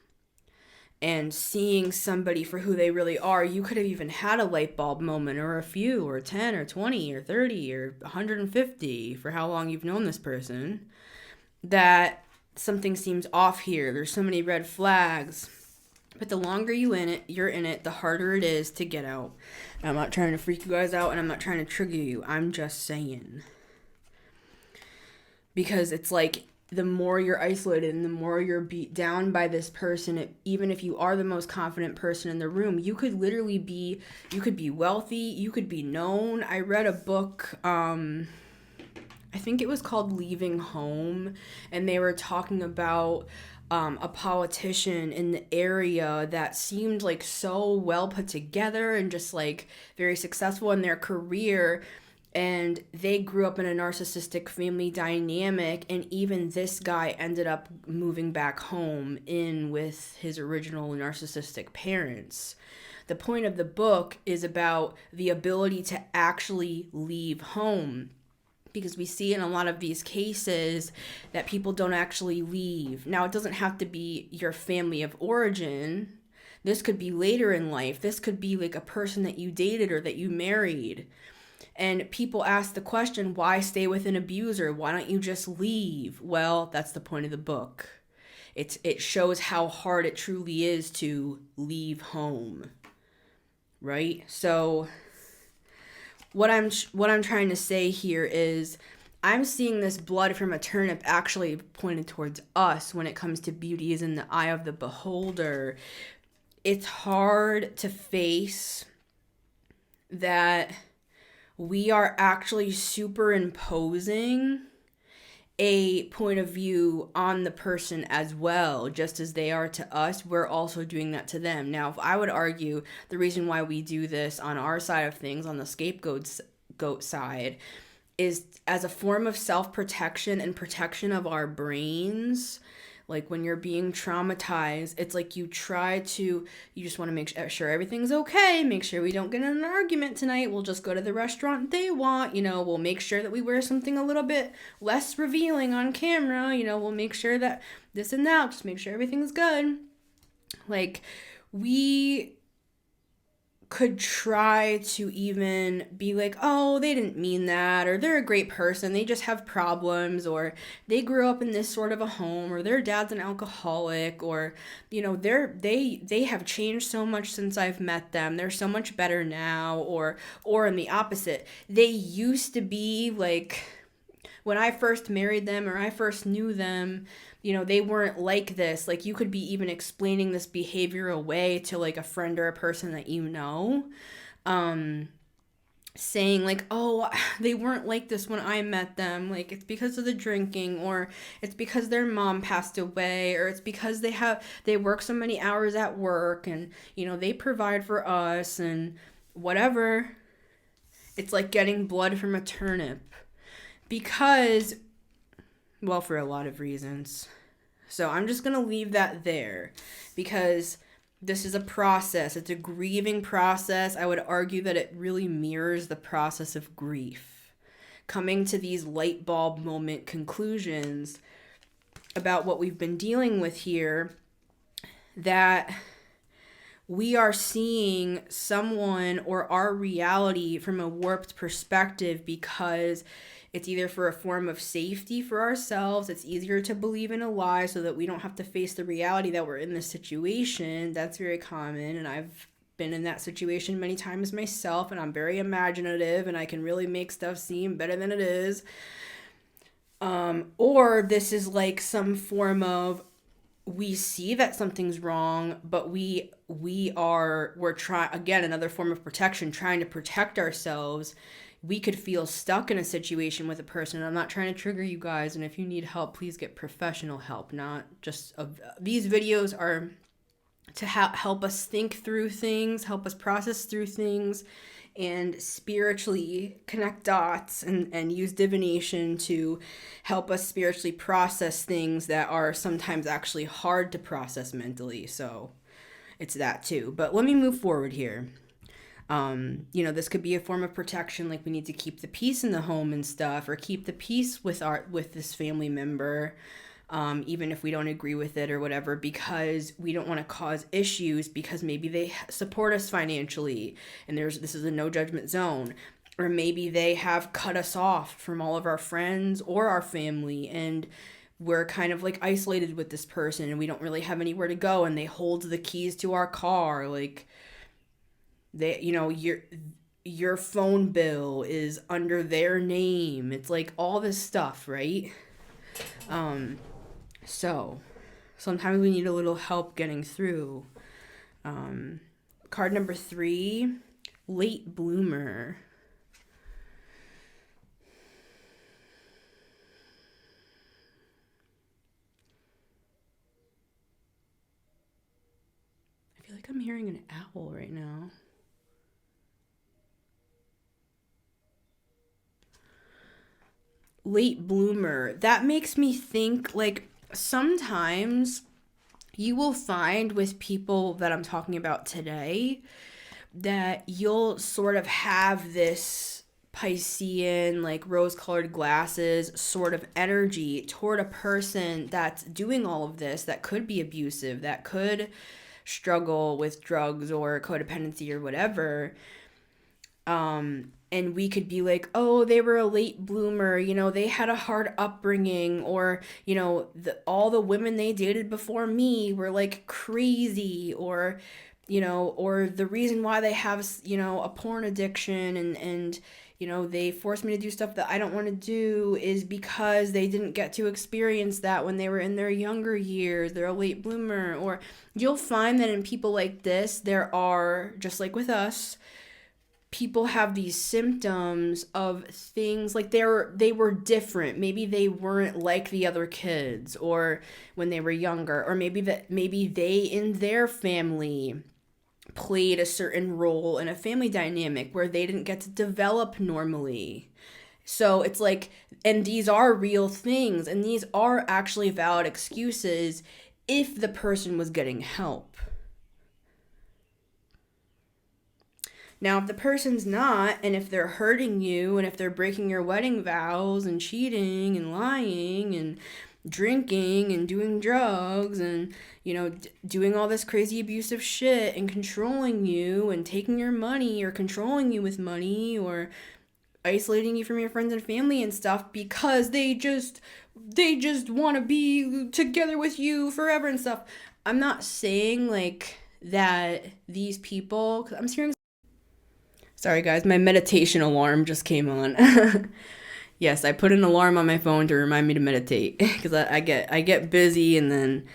and seeing somebody for who they really are. You could have even had a light bulb moment, or a few, or 10 or 20 or 30 or 150 for how long you've known this person, that something seems off here. There's so many red flags. But the longer you're in it, the harder it is to get out. And I'm not trying to freak you guys out, and I'm not trying to trigger you. I'm just saying. Because it's the more you're isolated and the more you're beat down by this person, even if you are the most confident person in the room, you could be wealthy, you could be known. I read a book, I think it was called Leaving Home, and they were talking about a politician in the area that seemed so well put together and just very successful in their career, and they grew up in a narcissistic family dynamic, and even this guy ended up moving back home in with his original narcissistic parents. The point of the book is about the ability to actually leave home, because we see in a lot of these cases that people don't actually leave. Now, it doesn't have to be your family of origin. This could be later in life. This could be like a person that you dated or that you married. And people ask the question, why stay with an abuser? Why don't you just leave? Well, that's the point of the book. It shows how hard it truly is to leave home, right? So what I'm trying to say here is, I'm seeing this blood from a turnip actually pointed towards us. When it comes to beauty is in the eye of the beholder. It's hard to face that we are actually superimposing a point of view on the person as well. Just as they are to us, we're also doing that to them. Now, if I would argue the reason why we do this on our side of things, on the scapegoat side, is as a form of self-protection and protection of our brains. Like when you're being traumatized, it's like you just want to make sure everything's okay, make sure we don't get in an argument tonight, we'll just go to the restaurant they want, we'll make sure that we wear something a little bit less revealing on camera, we'll make sure that this and that, just make sure everything's good. Like, we could try to even be like, oh, they didn't mean that, or they're a great person, they just have problems, or they grew up in this sort of a home, or their dad's an alcoholic, or they have changed so much since I've met them, they're so much better now, or in the opposite, they used to be like, when I first married them or I first knew them, they weren't like this. Like, you could be even explaining this behavior away to like a friend or a person that saying like, oh, they weren't like this when I met them. Like, it's because of the drinking, or it's because their mom passed away, or it's because they work so many hours at work, and, they provide for us and whatever. It's like getting blood from a turnip. Because, well, for a lot of reasons. So I'm just going to leave that there, because this is a process. It's a grieving process. I would argue that it really mirrors the process of grief. Coming to these light bulb moment conclusions about what we've been dealing with here, that we are seeing someone or our reality from a warped perspective, because it's either for a form of safety for ourselves. It's easier to believe in a lie so that we don't have to face the reality that we're in this situation. That's very common, and I've been in that situation many times myself, and I'm very imaginative, and I can really make stuff seem better than it is. Or this is like some form of, we see that something's wrong, but we're trying, again, another form of protection, trying to protect ourselves. We could feel stuck in a situation with a person. I'm not trying to trigger you guys, and if you need help, please get professional help. Not just these videos are to help us think through things, help us process through things, and spiritually connect dots and use divination to help us spiritually process things that are sometimes actually hard to process mentally. So it's that too. But let me move forward here. This could be a form of protection, like we need to keep the peace in the home and stuff, or keep the peace with this family member, even if we don't agree with it or whatever, because we don't want to cause issues, because maybe they support us financially and this is a no judgment zone, or maybe they have cut us off from all of our friends or our family, and we're kind of like isolated with this person and we don't really have anywhere to go, and they hold the keys to our car, like your phone bill is under their name. It's like all this stuff, right? So sometimes we need a little help getting through. Card number 3, late bloomer. I feel like I'm hearing an owl right now. Late bloomer. That makes me think, like, sometimes you will find with people that I'm talking about today that you'll sort of have this Piscean, like rose-colored glasses sort of energy toward a person that's doing all of this, that could be abusive, that could struggle with drugs or codependency or whatever. And we could be like, oh, they were a late bloomer, they had a hard upbringing, or, all the women they dated before me were like crazy, or, or the reason why they have, a porn addiction and they force me to do stuff that I don't want to do is because they didn't get to experience that when they were in their younger years. They're a late bloomer. Or you'll find that in people like this, there are, just like with us, people have these symptoms of things like they were different. Maybe they weren't like the other kids or when they were younger, or maybe they in their family played a certain role in a family dynamic where they didn't get to develop normally. So it's like, and these are real things, and these are actually valid excuses if the person was getting help. Now, if the person's not, and if they're hurting you, and if they're breaking your wedding vows and cheating and lying and drinking and doing drugs and, doing all this crazy abusive shit and controlling you and taking your money or controlling you with money or isolating you from your friends and family and stuff because they just want to be together with you forever and stuff. I'm not saying like that these people, 'cause I'm hearing, sorry guys, my meditation alarm just came on. Yes, I put an alarm on my phone to remind me to meditate because I get busy, and then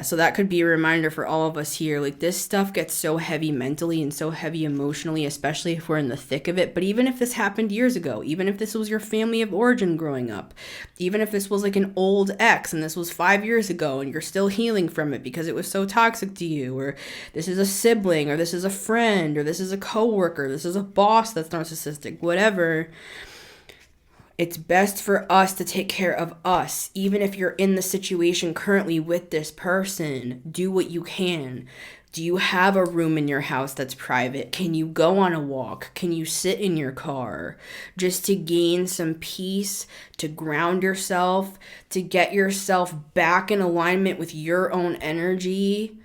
so that could be a reminder for all of us here. Like, this stuff gets so heavy mentally and so heavy emotionally, especially if we're in the thick of it. But even if this happened years ago, even if this was your family of origin growing up, even if this was like an old ex and this was 5 years ago and you're still healing from it because it was so toxic to you, or this is a sibling, or this is a friend, or this is a coworker, this is a boss that's narcissistic, whatever, it's best for us to take care of us. Even if you're in the situation currently with this person, do what you can. Do you have a room in your house that's private? Can you go on a walk? Can you sit in your car? Just to gain some peace, to ground yourself, to get yourself back in alignment with your own energy.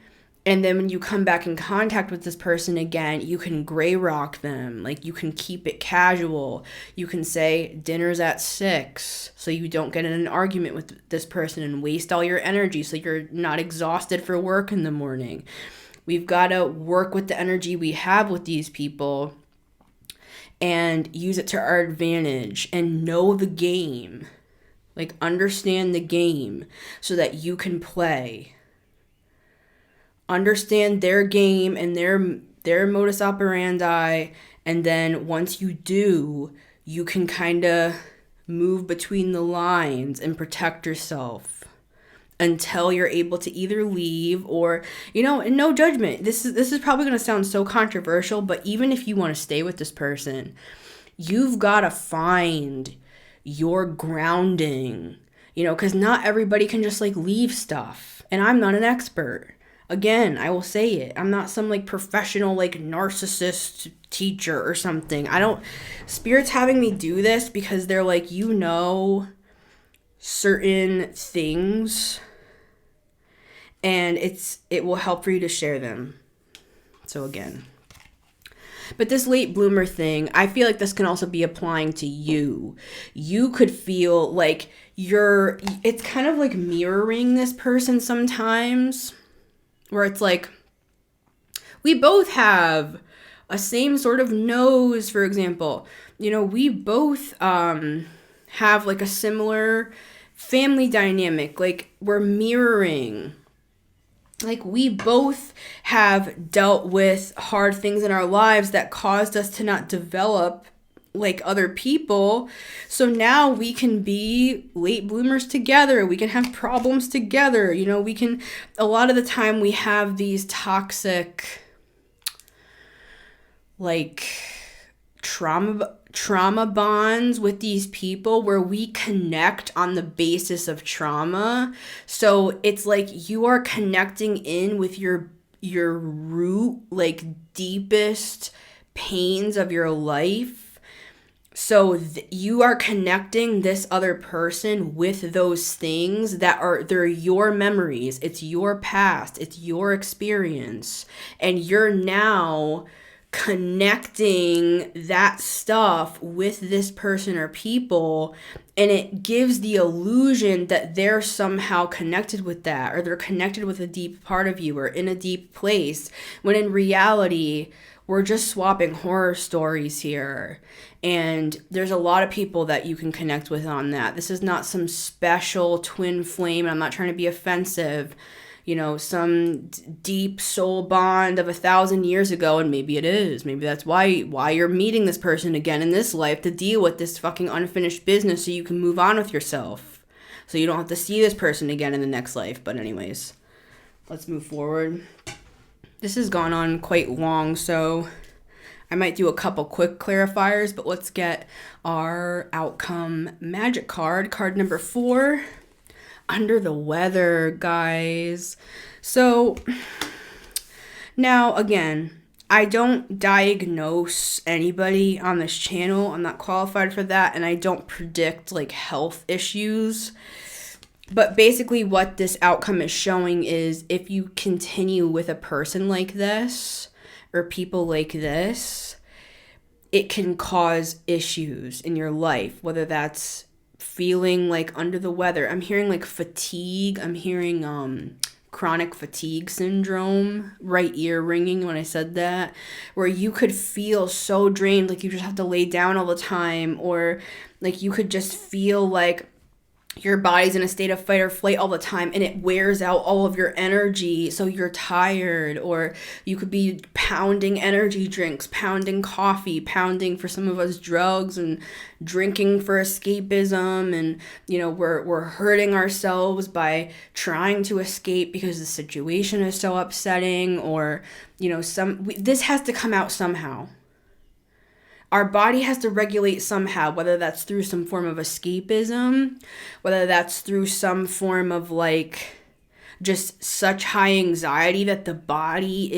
And then when you come back in contact with this person again, you can gray rock them. Like, you can keep it casual. You can say dinner's at 6 so you don't get in an argument with this person and waste all your energy so you're not exhausted for work in the morning. We've got to work with the energy we have with these people and use it to our advantage and know the game. Like, understand the game so that you can play. Understand their game and their modus operandi, and then once you do, you can kind of move between the lines and protect yourself until you're able to either leave or, and no judgment. This is probably going to sound so controversial, but even if you want to stay with this person, you've got to find your grounding, because not everybody can just like leave stuff, and I'm not an expert. Again, I will say it. I'm not some like professional like narcissist teacher or something. Spirit's having me do this because they're like, certain things and it will help for you to share them. So again. But this late bloomer thing, I feel like this can also be applying to you. You could feel like it's kind of like mirroring this person sometimes. Where it's like, we both have a same sort of nose, for example. We both have like a similar family dynamic. Like, we're mirroring. Like, we both have dealt with hard things in our lives that caused us to not develop like other people. So now we can be late bloomers together. We can have problems together. A lot of the time we have these toxic like trauma bonds with these people where we connect on the basis of trauma. So it's like you are connecting in with your your root, like deepest pains of your life. So you are connecting this other person with those things they're your memories. It's your past. It's your experience. And you're now connecting that stuff with this person or people, and it gives the illusion that they're somehow connected with that, or they're connected with a deep part of you or in a deep place, when in reality, we're just swapping horror stories here. And there's a lot of people that you can connect with on that. This is not some special twin flame. I'm not trying to be offensive. Some deep soul bond of 1,000 years ago, and maybe it is. Maybe that's why you're meeting this person again in this life, to deal with this fucking unfinished business so you can move on with yourself. So you don't have to see this person again in the next life. But anyways, let's move forward. This has gone on quite long, so I might do a couple quick clarifiers, but let's get our outcome magic card number 4. Under the weather, guys. So now, again, I don't diagnose anybody on this channel. I'm not qualified for that, and I don't predict like health issues. But basically what this outcome is showing is, if you continue with a person like this or people like this, it can cause issues in your life, whether that's feeling like under the weather. I'm hearing like fatigue. I'm hearing chronic fatigue syndrome, right ear ringing when I said that, where you could feel so drained, like you just have to lay down all the time, or like you could just feel like your body's in a state of fight or flight all the time, and it wears out all of your energy, so you're tired. Or you could be pounding energy drinks, pounding coffee, pounding, for some of us, drugs, and drinking for escapism, and we're hurting ourselves by trying to escape because the situation is so upsetting. Or this has to come out somehow. Our body has to regulate somehow, whether that's through some form of escapism, whether that's through some form of like just such high anxiety that the body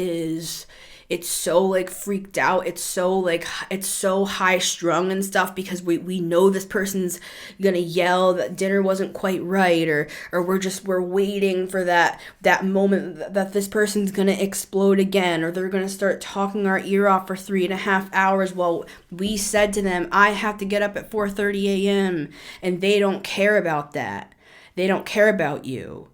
it's so like freaked out. It's so high strung and stuff, because we know this person's gonna yell that dinner wasn't quite right, or we're waiting for that moment that this person's gonna explode again, or they're gonna start talking our ear off for 3.5 hours while we said to them, I have to get up at 4:30 a.m. and they don't care about that. They don't care about you.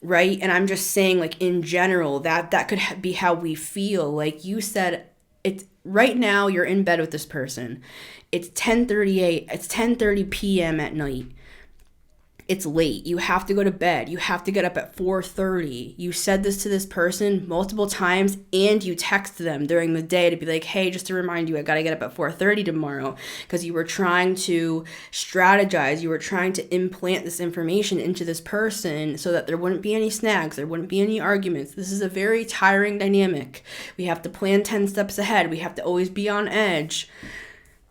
Right? And I'm just saying, like, in general, that could be how we feel. Like you said, it's right now you're in bed with this person. It's 10:30 p.m. at night. It's late. You have to go to bed. You have to get up at 4:30. You said this to this person multiple times, and you text them during the day to be like, hey, just to remind you, I got to get up at 4:30 tomorrow, because you were trying to strategize. You were trying to implant this information into this person so that there wouldn't be any snags. There wouldn't be any arguments. This is a very tiring dynamic. We have to plan 10 steps ahead. We have to always be on edge,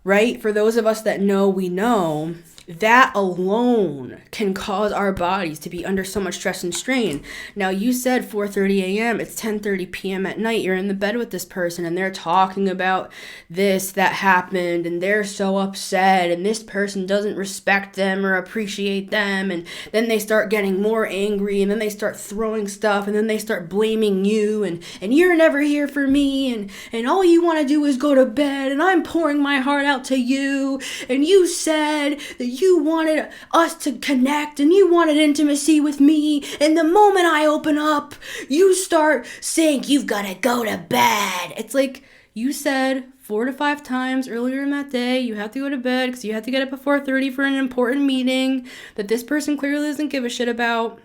right? For those of us that know, we know. That alone can cause our bodies to be under so much stress and strain. Now, you said 4:30 a.m. It's 10:30 p.m. at night. You're in the bed with this person, and they're talking about this that happened, and they're so upset, and this person doesn't respect them or appreciate them, and then they start getting more angry, and then they start throwing stuff, and then they start blaming you, and you're never here for me, and all you want to do is go to bed, and I'm pouring my heart out to you, and you said that you wanted us to connect, and you wanted intimacy with me, and the moment I open up, you start saying you've got to go to bed. It's like you said 4 to 5 times earlier in that day, you have to go to bed because you have to get up at 4:30 for an important meeting that this person clearly doesn't give a shit about.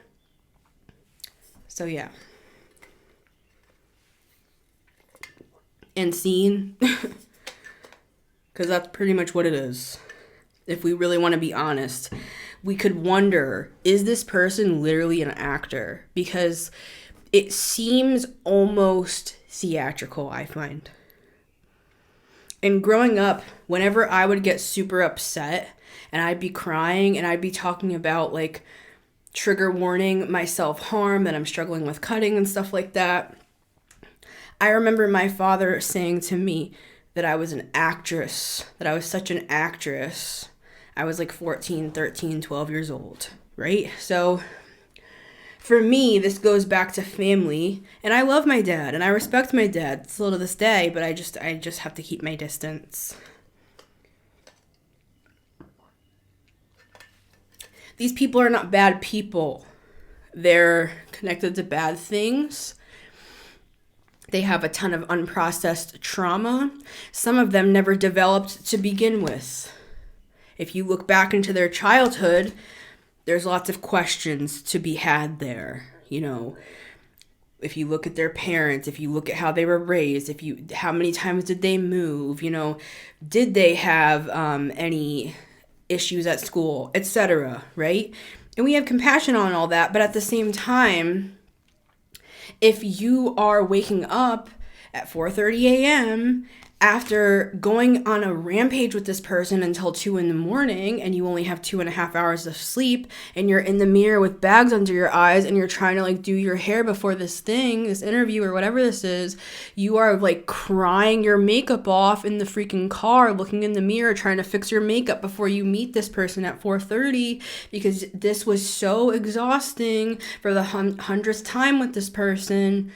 So yeah. And seen. Because that's pretty much what it is. If we really want to be honest, we could wonder, is this person literally an actor? Because it seems almost theatrical, I find. And growing up, whenever I would get super upset and I'd be crying and I'd be talking about like trigger warning, my self-harm, that I'm struggling with cutting and stuff like that, I remember my father saying to me that I was an actress, that I was such an actress. I was like 14, 13, 12 years old, right? So for me, this goes back to family, and I love my dad, and I respect my dad still to this day, but I just have to keep my distance. These people are not bad people. They're connected to bad things. They have a ton of unprocessed trauma. Some of them never developed to begin with. If you look back into their childhood, there's lots of questions to be had there. You know, if you look at their parents, if you look at how they were raised, how many times did they move, you know, did they have any issues at school, etc., right? And we have compassion on all that, but at the same time, if you are waking up at 4:30 a.m. after going on a rampage with this person until 2 a.m. and you only have 2.5 hours of sleep, and you're in the mirror with bags under your eyes and you're trying to like do your hair before this interview or whatever this is, you are like crying your makeup off in the freaking car, looking in the mirror, trying to fix your makeup before you meet this person at 4:30 because this was so exhausting for the 100th time with this person.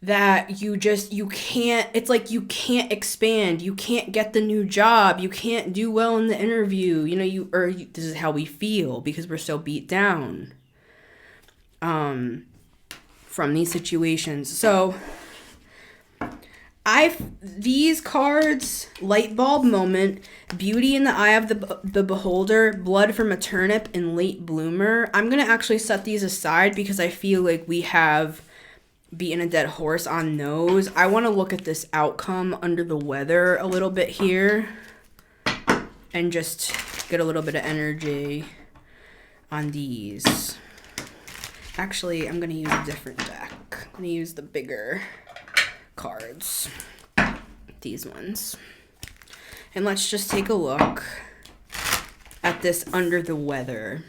That you can't, it's like you can't expand, you can't get the new job, you can't do well in the interview, this is how we feel because we're so beat down from these situations. So these cards, light bulb moment, beauty in the eye of the beholder, blood from a turnip, and late bloomer. I'm going to actually set these aside because I feel like we have beaten a dead horse on those. I want to look at this outcome under the weather a little bit here and just get a little bit of energy on these. Actually, I'm going to use a different deck. I'm going to use the bigger cards, these ones. And let's just take a look at this under the weather.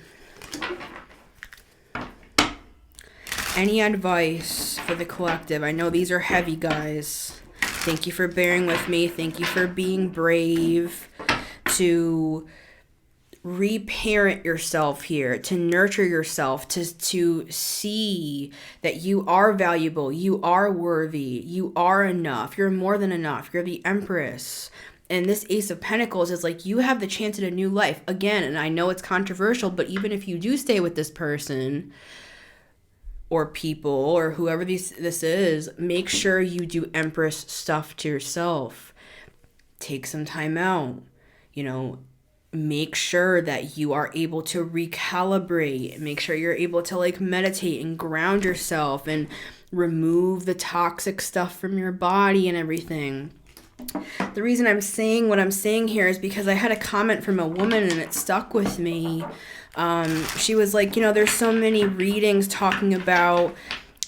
Any advice for the collective? I know these are heavy, guys. Thank you for bearing with me. Thank you for being brave to reparent yourself here, to nurture yourself, to see that you are valuable, you are worthy, you are enough, you're more than enough, you're the Empress. And this Ace of Pentacles is like, you have the chance at a new life. Again, and I know it's controversial, but even if you do stay with this person, or people, or whoever this is, make sure you do Empress stuff to yourself. Take some time out. Make sure that you are able to recalibrate. Make sure you're able to like meditate and ground yourself and remove the toxic stuff from your body and everything. The reason I'm saying what I'm saying here is because I had a comment from a woman and it stuck with me. She was like, there's so many readings talking about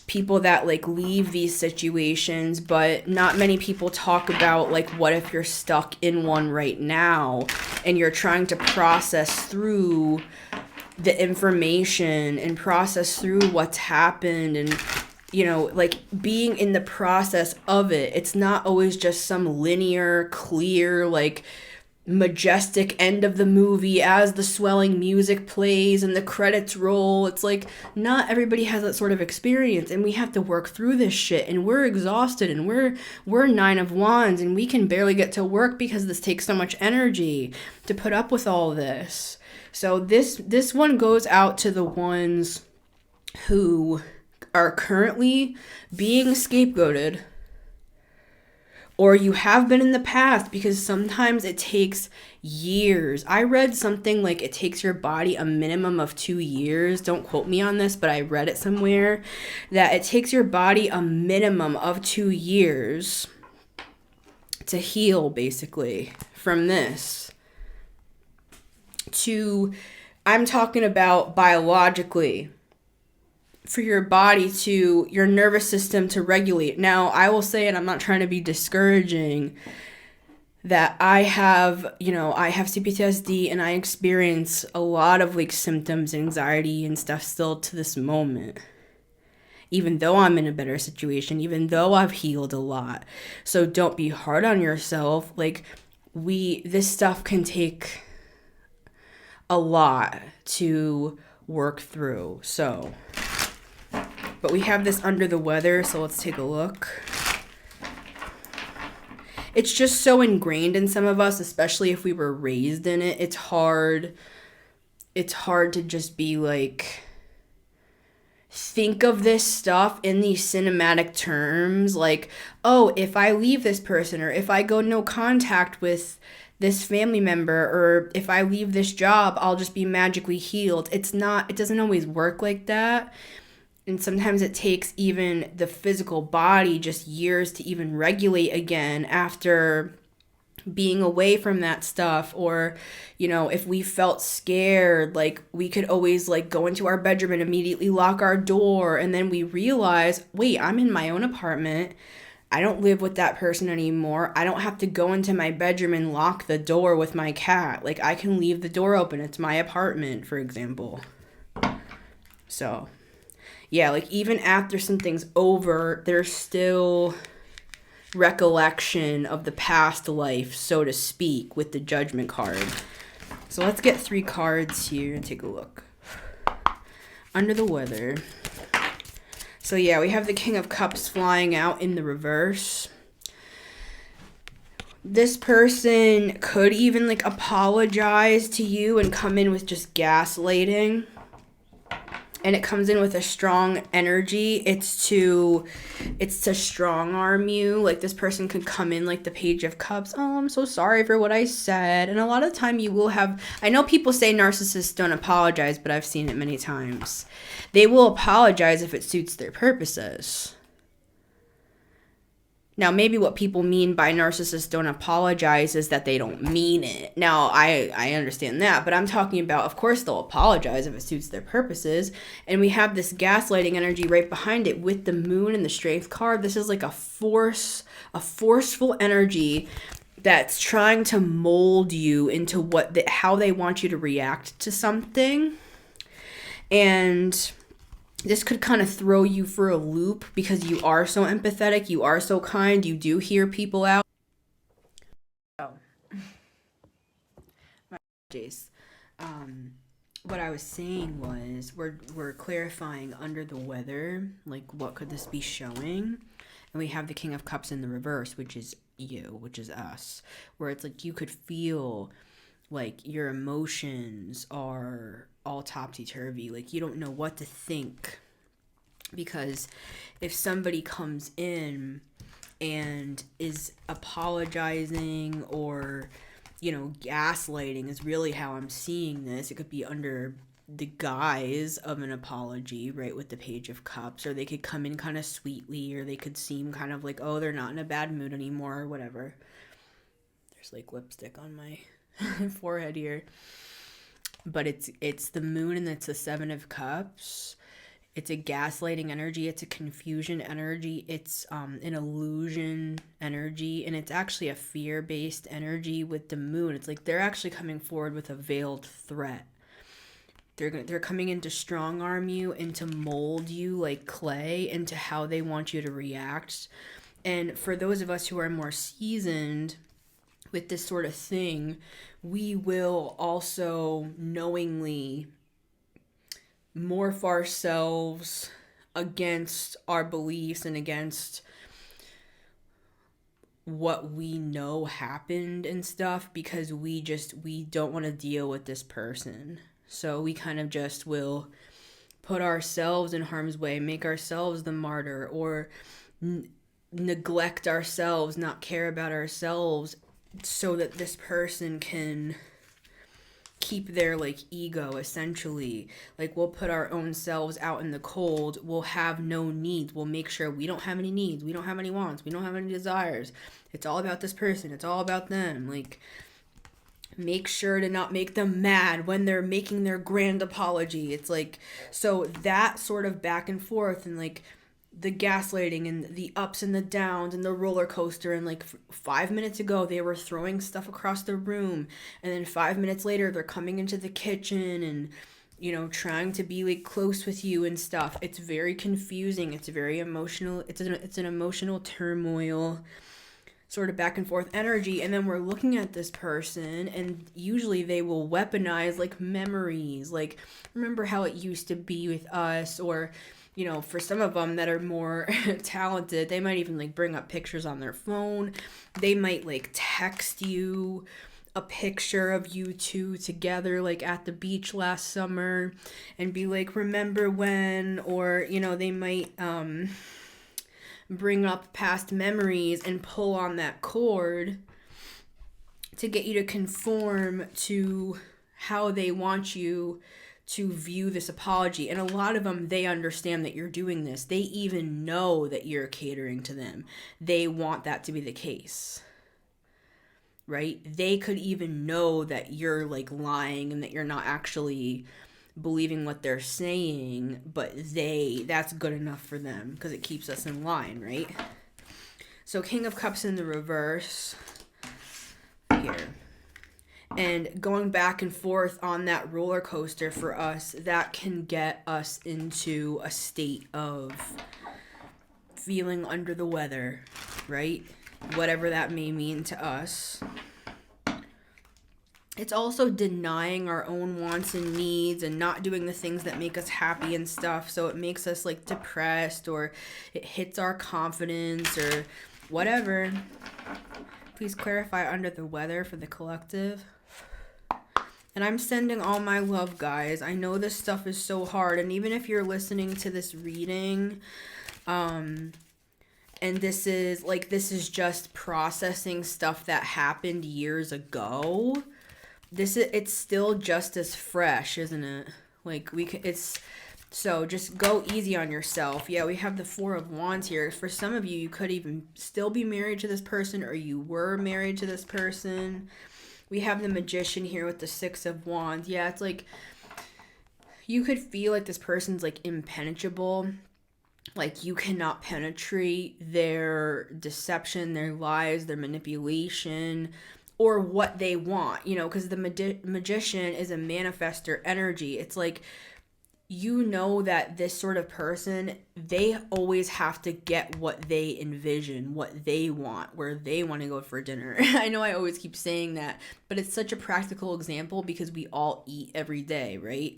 people that like leave these situations, but not many people talk about like, what if you're stuck in one right now and you're trying to process through the information and process through what's happened and like being in the process of it. It's not always just some linear, clear, like majestic end of the movie as the swelling music plays and the credits roll. It's like not everybody has that sort of experience, and we have to work through this shit, and we're exhausted, and we're 9 of Wands, and we can barely get to work because this takes so much energy to put up with all this. So this one goes out to the ones who are currently being scapegoated, or you have been in the past, because sometimes it takes years. I read something like it takes your body a minimum of 2 years. Don't quote me on this, but I read it somewhere that it takes your body a minimum of 2 years to heal, basically, from this. I'm talking about biologically. For your body your nervous system to regulate. Now, I will say, and I'm not trying to be discouraging, that I have CPTSD and I experience a lot of like symptoms, anxiety and stuff still to this moment. even though I'm in a better situation, even though I've healed a lot. So don't be hard on yourself. Like, this stuff can take a lot to work through. So, but we have this under the weather, so let's take a look. It's just so ingrained in some of us, especially if we were raised in it. It's hard to just be like, think of this stuff in these cinematic terms, like, oh, if I leave this person, or if I go no contact with this family member, or if I leave this job, I'll just be magically healed. It doesn't always work like that. And sometimes it takes even the physical body just years to even regulate again after being away from that stuff. Or, if we felt scared, like, we could always like go into our bedroom and immediately lock our door, and then we realize, wait, I'm in my own apartment. I don't live with that person anymore. I don't have to go into my bedroom and lock the door with my cat. Like, I can leave the door open. It's my apartment, for example. So, yeah, like, even after something's over, there's still recollection of the past life, so to speak, with the Judgment card. So let's get 3 cards here and take a look. Under the weather. So yeah, we have the King of Cups flying out in the reverse. This person could even like apologize to you and come in with just gaslighting. And it comes in with a strong energy. It's to strong arm you. Like, this person could come in like the Page of Cups. Oh, I'm so sorry for what I said. And a lot of the time you will have, I know people say narcissists don't apologize, but I've seen it many times. They will apologize if it suits their purposes. Now, maybe what people mean by narcissists don't apologize is that they don't mean it. Now, I understand that, but I'm talking about, of course, they'll apologize if it suits their purposes. And we have this gaslighting energy right behind it with the Moon and the Strength card. This is like a forceful energy that's trying to mold you into how they want you to react to something. And this could kind of throw you for a loop because you are so empathetic, you are so kind, you do hear people out. Oh, my apologies. What I was saying was we're clarifying under the weather, like, what could this be showing? And we have the King of Cups in the reverse, which is you, which is us, where it's like you could feel like your emotions are all topsy-turvy. Like, you don't know what to think. Because if somebody comes in and is apologizing or, gaslighting is really how I'm seeing this. It could be under the guise of an apology, right, with the Page of Cups. Or they could come in kind of sweetly, or they could seem kind of like, oh, they're not in a bad mood anymore, or whatever. There's like lipstick on my forehead here. But it's the Moon and it's the 7 of Cups. It's a gaslighting energy. It's a confusion energy. It's an illusion energy. And it's actually a fear-based energy with the Moon. It's like they're actually coming forward with a veiled threat. They're coming in to strong arm you and to mold you like clay into how they want you to react. And for those of us who are more seasoned with this sort of thing, we will also knowingly morph ourselves against our beliefs and against what we know happened and stuff, because we don't want to deal with this person. So we kind of just will put ourselves in harm's way, make ourselves the martyr, or neglect ourselves, not care about ourselves, so that this person can keep their like ego, essentially. Like, we'll put our own selves out in the cold. We'll have no needs. We'll make sure we don't have any needs. We don't have any wants. We don't have any desires. It's all about this person. It's all about them. Like, make sure to not make them mad when they're making their grand apology. It's like, so that sort of back and forth, and like the gaslighting and the ups and the downs and the roller coaster. And like 5 minutes ago, they were throwing stuff across the room. And then 5 minutes later, they're coming into the kitchen and trying to be like close with you and stuff. It's very confusing. It's very emotional. It's an emotional turmoil, sort of back and forth energy. And then we're looking at this person, and usually they will weaponize like memories, like remember how it used to be with us, or for some of them that are more talented, they might even like bring up pictures on their phone. They might like text you a picture of you two together, like at the beach last summer, and be like, remember when? Or, they might bring up past memories and pull on that cord to get you to conform to how they want you to view this apology. And a lot of them, they understand that you're doing this. They even know that you're catering to them. They want that to be the case, right? They could even know that you're like lying and that you're not actually believing what they're saying, but that's good enough for them because it keeps us in line, right? So King of Cups in the reverse here. And going back and forth on that roller coaster for us, that can get us into a state of feeling under the weather, right? Whatever that may mean to us. It's also denying our own wants and needs and not doing the things that make us happy and stuff. So it makes us like depressed, or it hits our confidence or whatever. Please clarify under the weather for the collective. And I'm sending all my love, guys. I know this stuff is so hard. And even if you're listening to this reading, and this is just processing stuff that happened years ago, it's still just as fresh, isn't it? Like so just go easy on yourself. Yeah, we have the Four of Wands here. For some of you, you could even still be married to this person, or you were married to this person. We have the Magician here with the Six of Wands. Yeah, it's like you could feel like this person's like impenetrable. Like you cannot penetrate their deception, their lies, their manipulation, or what they want, because the Magician is a manifester energy. It's like, that this sort of person, they always have to get what they envision, what they want, where they want to go for dinner. I know I always keep saying that, but it's such a practical example because we all eat every day, right?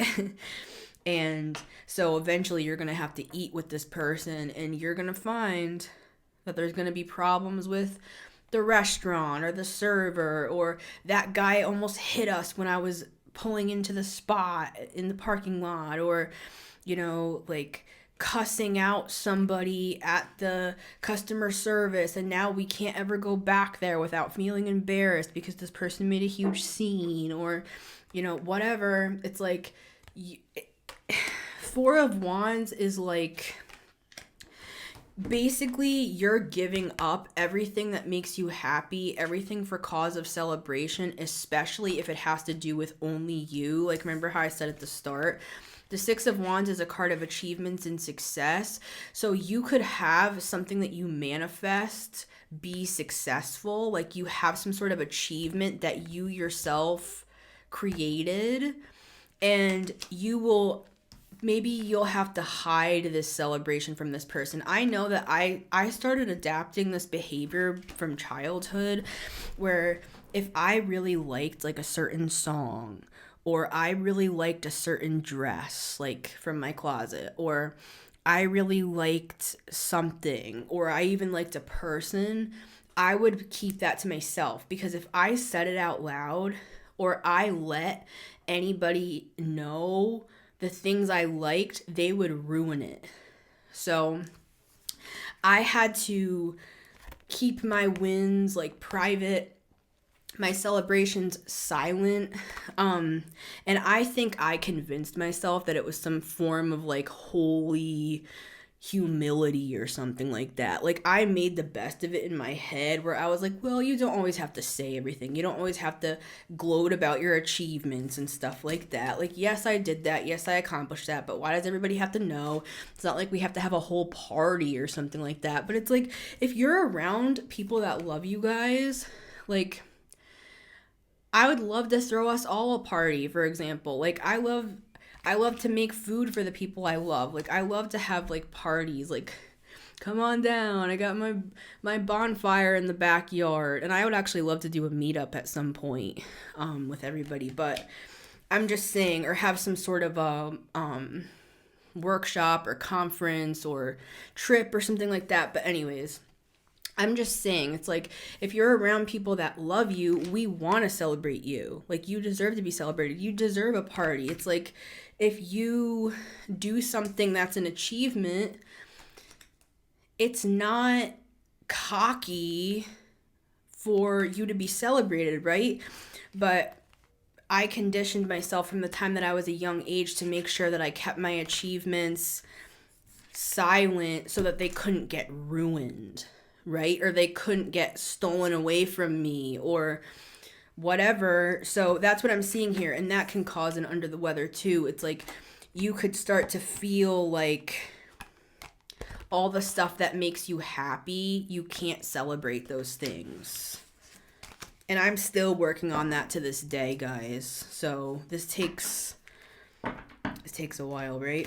And so eventually you're going to have to eat with this person, and you're going to find that there's going to be problems with the restaurant or the server, or that guy almost hit us when I was pulling into the spot in the parking lot, or like cussing out somebody at the customer service, and now we can't ever go back there without feeling embarrassed because this person made a huge scene, or whatever. It's like Four of Wands is like basically you're giving up everything that makes you happy, everything for cause of celebration, especially if it has to do with only you. Like, remember how I said at the start, the Six of Wands is a card of achievements and success. So you could have something that you manifest be successful, like you have some sort of achievement that you yourself created, and maybe you'll have to hide this celebration from this person. I know that I started adapting this behavior from childhood, where if I really liked like a certain song, or I really liked a certain dress, like from my closet, or I really liked something, or I even liked a person, I would keep that to myself, because if I said it out loud, or I let anybody know the things I liked, they would ruin it. So I had to keep my wins like private, my celebrations silent. And I think I convinced myself that it was some form of like holy humility or something like that. Like, I made the best of it in my head, where I was like, well, you don't always have to say everything. You don't always have to gloat about your achievements and stuff like that. Like, yes, I did that. Yes, I accomplished that. But why does everybody have to know? It's not like we have to have a whole party or something like that. But it's like, if you're around people that love you guys, like, I would love to throw us all a party, for example. Like, I I love to make food for the people I love. Like, I love to have, like, parties. Like, come on down. I got my bonfire in the backyard. And I would actually love to do a meetup at some point with everybody. But I'm just saying, or have some sort of a workshop or conference or trip or something like that. But anyways, I'm just saying, it's like, if you're around people that love you, we want to celebrate you. Like, you deserve to be celebrated. You deserve a party. It's like, if you do something that's an achievement, it's not cocky for you to be celebrated, right? But I conditioned myself from the time that I was a young age to make sure that I kept my achievements silent so that they couldn't get ruined, right? Or they couldn't get stolen away from me or whatever. So that's what I'm seeing here. And that can cause an under the weather too. It's like you could start to feel like all the stuff that makes you happy, you can't celebrate those things. And I'm still working on that to this day, guys. So this takes a while, right?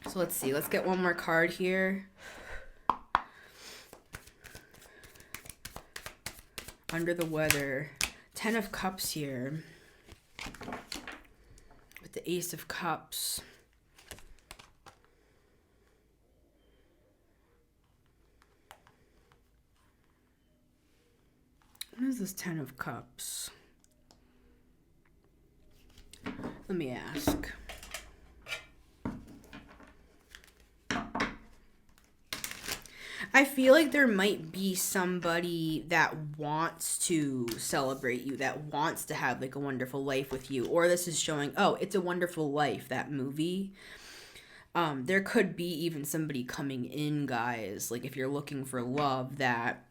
So let's see. Let's get one more card here. Under the weather. 10 of Cups here. With the Ace of Cups. What is this 10 of Cups? Let me ask. I feel like there might be somebody that wants to celebrate you, that wants to have like a wonderful life with you. Or this is showing, oh, It's a Wonderful Life, that movie. There could be even somebody coming in, guys, like if you're looking for love, that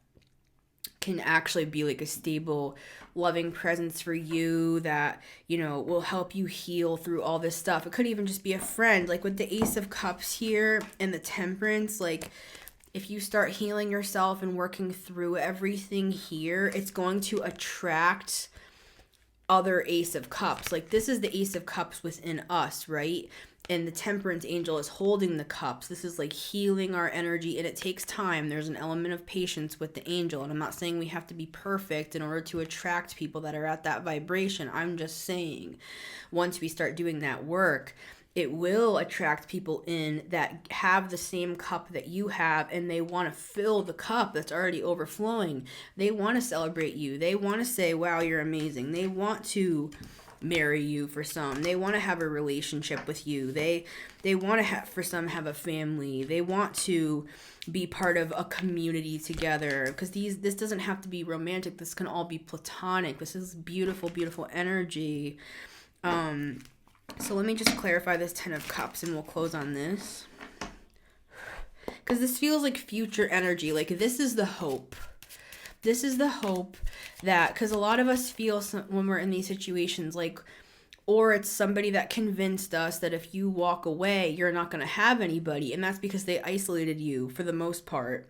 can actually be like a stable, loving presence for you that, you know, will help you heal through all this stuff. It could even just be a friend, like with the Ace of Cups here and the Temperance. Like, if you start healing yourself and working through everything here, it's going to attract other Ace of Cups. Like, this is the Ace of Cups within us, right? And the Temperance angel is holding the cups. This is like healing our energy, and it takes time. There's an element of patience with the angel, and I'm not saying we have to be perfect in order to attract people that are at that vibration. I'm just saying, once we start doing that work, it will attract people in that have the same cup that you have, and they want to fill the cup that's already overflowing. They want to celebrate you. They want to say, wow, you're amazing. They want to marry you for some. They want to have a relationship with you. They want to have, for some, have a family. They want to be part of a community together, because this doesn't have to be romantic. This can all be platonic. This is beautiful, beautiful energy. So let me just clarify this 10 of Cups and we'll close on this. Because this feels like future energy. Like, this is the hope. This is the hope that, because a lot of us feel when we're in these situations, like, or it's somebody that convinced us that if you walk away, you're not going to have anybody. And that's because they isolated you for the most part.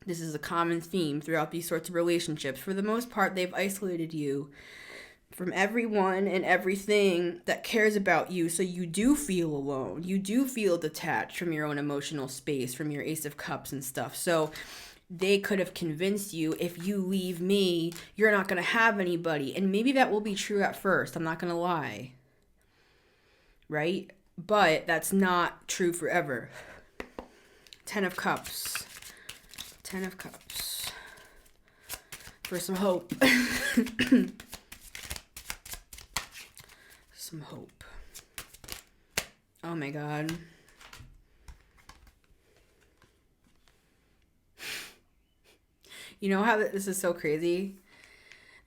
This is a common theme throughout these sorts of relationships. For the most part, they've isolated you from everyone and everything that cares about you. So you do feel alone. You do feel detached from your own emotional space, from your Ace of Cups and stuff. So they could have convinced you, if you leave me, you're not going to have anybody. And maybe that will be true at first. I'm not going to lie. Right? But that's not true forever. 10 of Cups. 10 of Cups. For some hope. Some hope. Oh my God. You know how this is so crazy?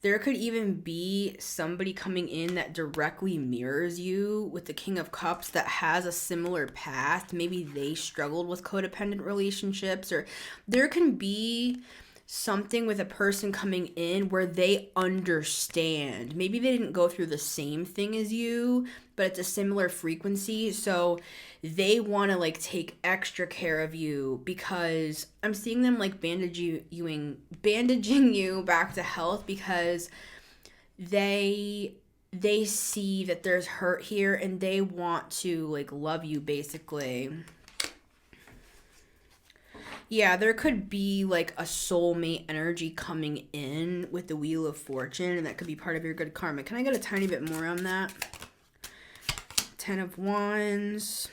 There could even be somebody coming in that directly mirrors you with the King of Cups that has a similar past. Maybe they struggled with codependent relationships, or there can be something with a person coming in where they understand. Maybe they didn't go through the same thing as you, but it's a similar frequency. So they want to like take extra care of you, because I'm seeing them like bandaging you back to health, because they they see that there's hurt here and they want to like love you basically. Yeah, there could be like a soulmate energy coming in with the Wheel of Fortune, and that could be part of your good karma. Can I get a tiny bit more on that? 10 of Wands.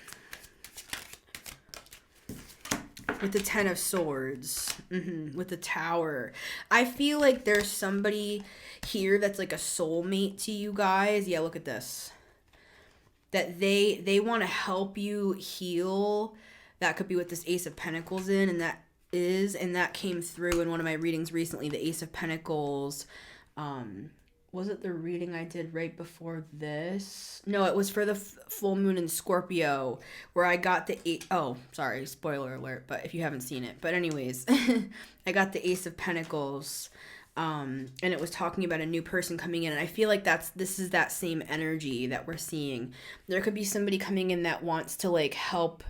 With the 10 of Swords. With the Tower. I feel like there's somebody here that's like a soulmate to you guys. Yeah, look at this. That they want to help you heal. That could be what this Ace of Pentacles in, and that came through in one of my readings recently. The Ace of Pentacles, was it the reading I did right before this? No, it was for the full moon in Scorpio, where I got the oh, sorry, spoiler alert, but if you haven't seen it. But anyways, I got the Ace of Pentacles, and it was talking about a new person coming in, and I feel like this is that same energy that we're seeing. There could be somebody coming in that wants to like help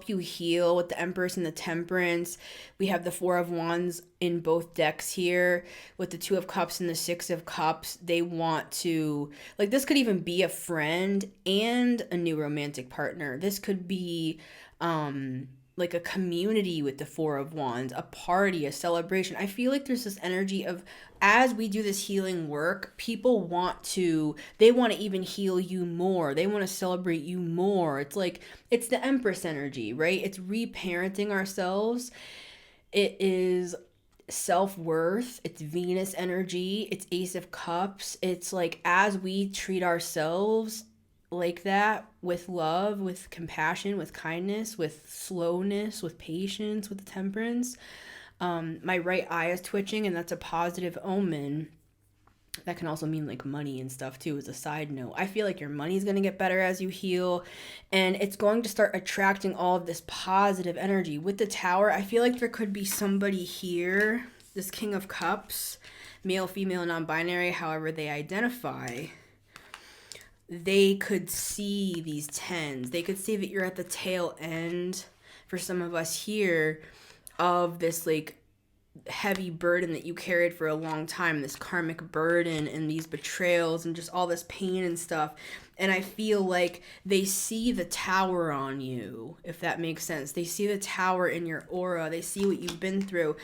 you heal with the Empress and the Temperance. We have the Four of Wands in both decks here with the Two of Cups and the Six of Cups. They want to, like, this could even be a friend and a new romantic partner. This could be like a community with the Four of Wands, a party, a celebration. I feel like there's this energy of, as we do this healing work, people they want to even heal you more. They want to celebrate you more. It's like, it's the Empress energy, right? It's reparenting ourselves. It is self-worth. It's Venus energy. It's Ace of Cups. It's like, as we treat ourselves like that, with love, with compassion, with kindness, with slowness, with patience, with temperance. My right eye is twitching, and that's a positive omen. That can also mean like money and stuff too, as a side note. I feel like your money is going to get better as you heal, and it's going to start attracting all of this positive energy. With the Tower, I feel like there could be somebody here, this King of Cups, male, female, non-binary, however they identify. They could see these tens. They could see that you're at the tail end, for some of us here, of this like heavy burden that you carried for a long time, this karmic burden and these betrayals and just all this pain and stuff. And I feel like they see the Tower on you, if that makes sense. They see the Tower in your aura. They see what you've been through,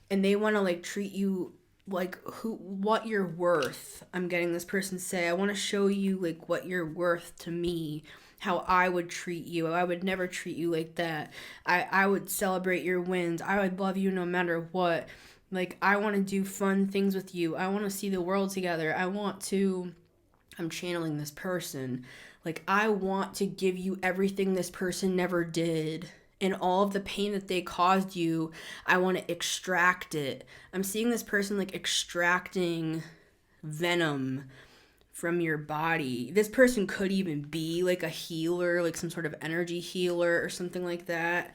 and they want to like treat you like what you're worth. I'm getting this person say, I want to show you like what you're worth to me, how I would treat you. I would never treat you like that. I would celebrate your wins. I would love you no matter what. Like, I want to do fun things with you. I want to see the world together. I'm channeling this person. Like, I want to give you everything this person never did. And all of the pain that they caused you, I want to extract it. I'm seeing this person like extracting venom from your body. This person could even be like a healer, like some sort of energy healer or something like that.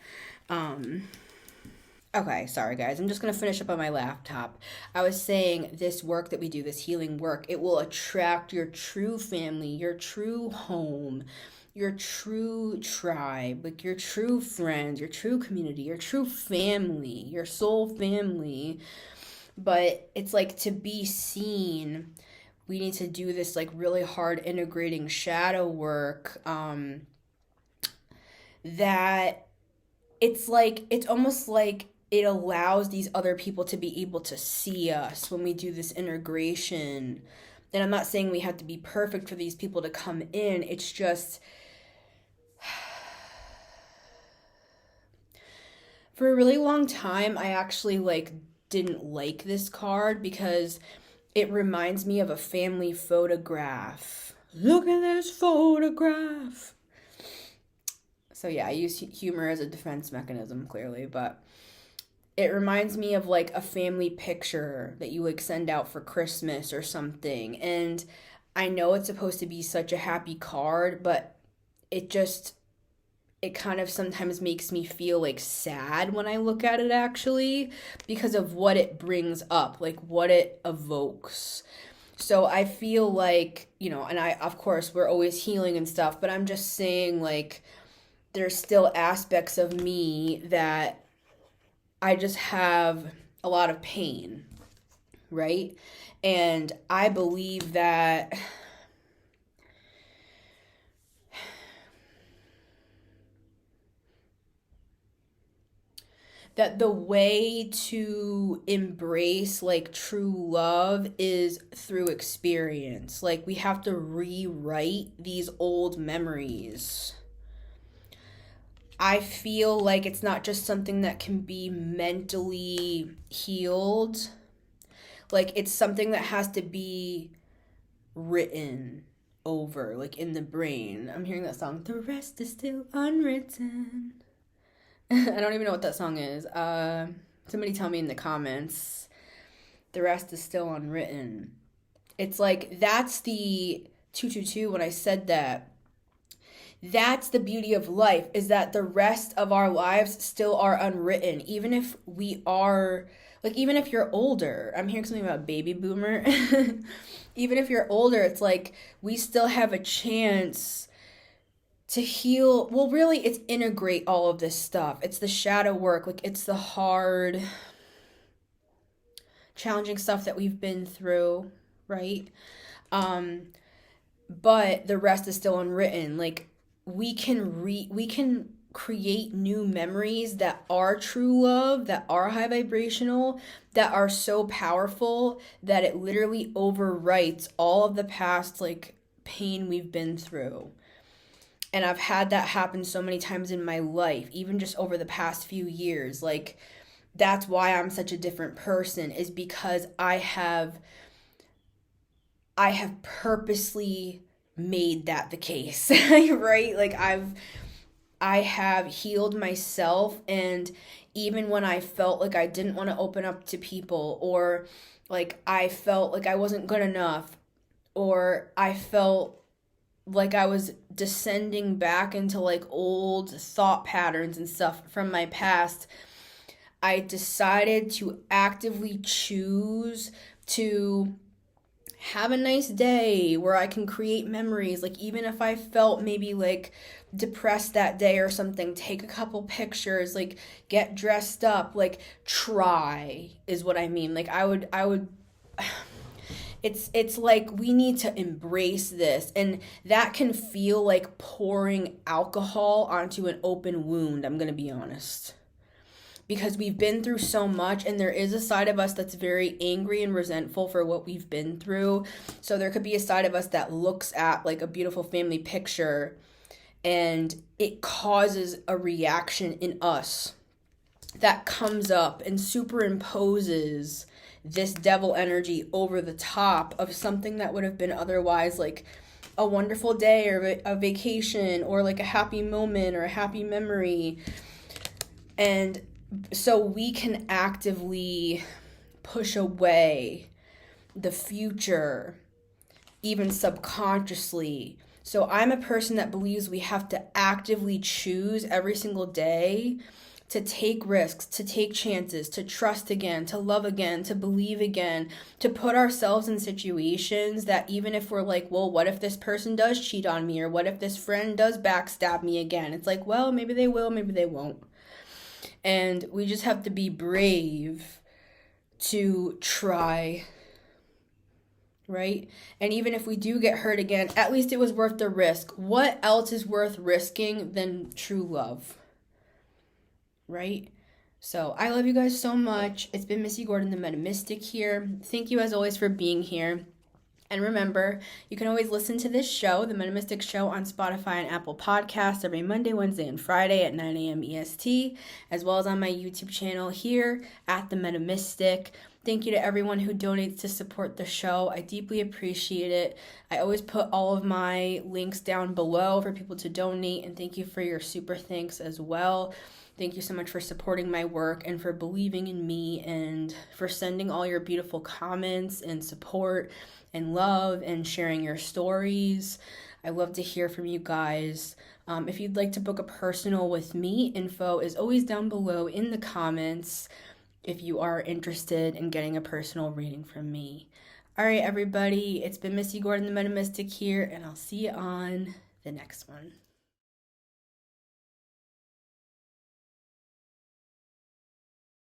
Okay, sorry guys, I'm just going to finish up on my laptop. I was saying this work that we do, this healing work, it will attract your true family, your true home, your true tribe, like your true friends, your true community, your true family, your soul family. But it's like, to be seen, we need to do this like really hard integrating shadow work, that it's like, it's almost like it allows these other people to be able to see us when we do this integration. And I'm not saying we have to be perfect for these people to come in. It's just, for a really long time, I actually like didn't like this card because it reminds me of a family photograph. Look at this photograph. So yeah, I use humor as a defense mechanism, clearly, but it reminds me of like a family picture that you like send out for Christmas or something. And I know it's supposed to be such a happy card, but it kind of sometimes makes me feel like sad when I look at it, actually, because of what it brings up, like what it evokes. So I feel like, and of course, we're always healing and stuff, but I'm just saying, like, there's still aspects of me that I just have a lot of pain. right? And I believe that the way to embrace like true love is through experience. Like we have to rewrite these old memories. I feel like it's not just something that can be mentally healed. Like it's something that has to be written over, like in the brain. I'm hearing that song, The Rest is Still Unwritten. I don't even know what that song is. Somebody tell me in the comments. The rest is still unwritten. It's like, that's the 222 when I said that. That's the beauty of life, is that the rest of our lives still are unwritten. Even if we are, like, even if you're older. I'm hearing something about baby boomer. Even if you're older, it's like we still have a chance to heal. Well, really, it's integrate all of this stuff. It's the shadow work. Like, it's the hard, challenging stuff that we've been through, right? But the rest is still unwritten. Like, we can create new memories that are true love, that are high vibrational, that are so powerful that it literally overwrites all of the past like pain we've been through. And I've had that happen so many times in my life, even just over the past few years. Like, that's why I'm such a different person, is because I have purposely made that the case, right? Like I have healed myself, and even when I felt like I didn't want to open up to people, or like I felt like I wasn't good enough, or I felt like I was descending back into like old thought patterns and stuff from my past, I decided to actively choose to have a nice day where I can create memories. Like, even if I felt maybe like depressed that day or something, take a couple pictures, like get dressed up, like try is what I mean. Like I would it's like we need to embrace this, and that can feel like pouring alcohol onto an open wound, I'm going to be honest. Because we've been through so much, and there is a side of us that's very angry and resentful for what we've been through. So there could be a side of us that looks at like a beautiful family picture and it causes a reaction in us that comes up and superimposes this devil energy over the top of something that would have been otherwise like a wonderful day or a vacation or like a happy moment or a happy memory. And so we can actively push away the future, even subconsciously. So I'm a person that believes we have to actively choose every single day to take risks, to take chances, to trust again, to love again, to believe again, to put ourselves in situations that even if we're like, well, what if this person does cheat on me? Or what if this friend does backstab me again? It's like, well, maybe they will, maybe they won't. And we just have to be brave to try, right? And even if we do get hurt again, at least it was worth the risk. What else is worth risking than true love? Right? So I love you guys so much. It's been Missy Gordon, the Metamystic here. Thank you as always for being here. And remember, you can always listen to this show, The Metamystic Show, on Spotify and Apple Podcasts every Monday, Wednesday, and Friday at 9 a.m. EST, as well as on my YouTube channel here at The Metamystic. Thank you to everyone who donates to support the show. I deeply appreciate it. I always put all of my links down below for people to donate, and thank you for your super thanks as well. Thank you so much for supporting my work and for believing in me and for sending all your beautiful comments and support and love and sharing your stories. I love to hear from you guys. If you'd like to book a personal with me, info is always down below in the comments if you are interested in getting a personal reading from me. All right, everybody, it's been Missy Gordon, the Metamystic here, and I'll see you on the next one.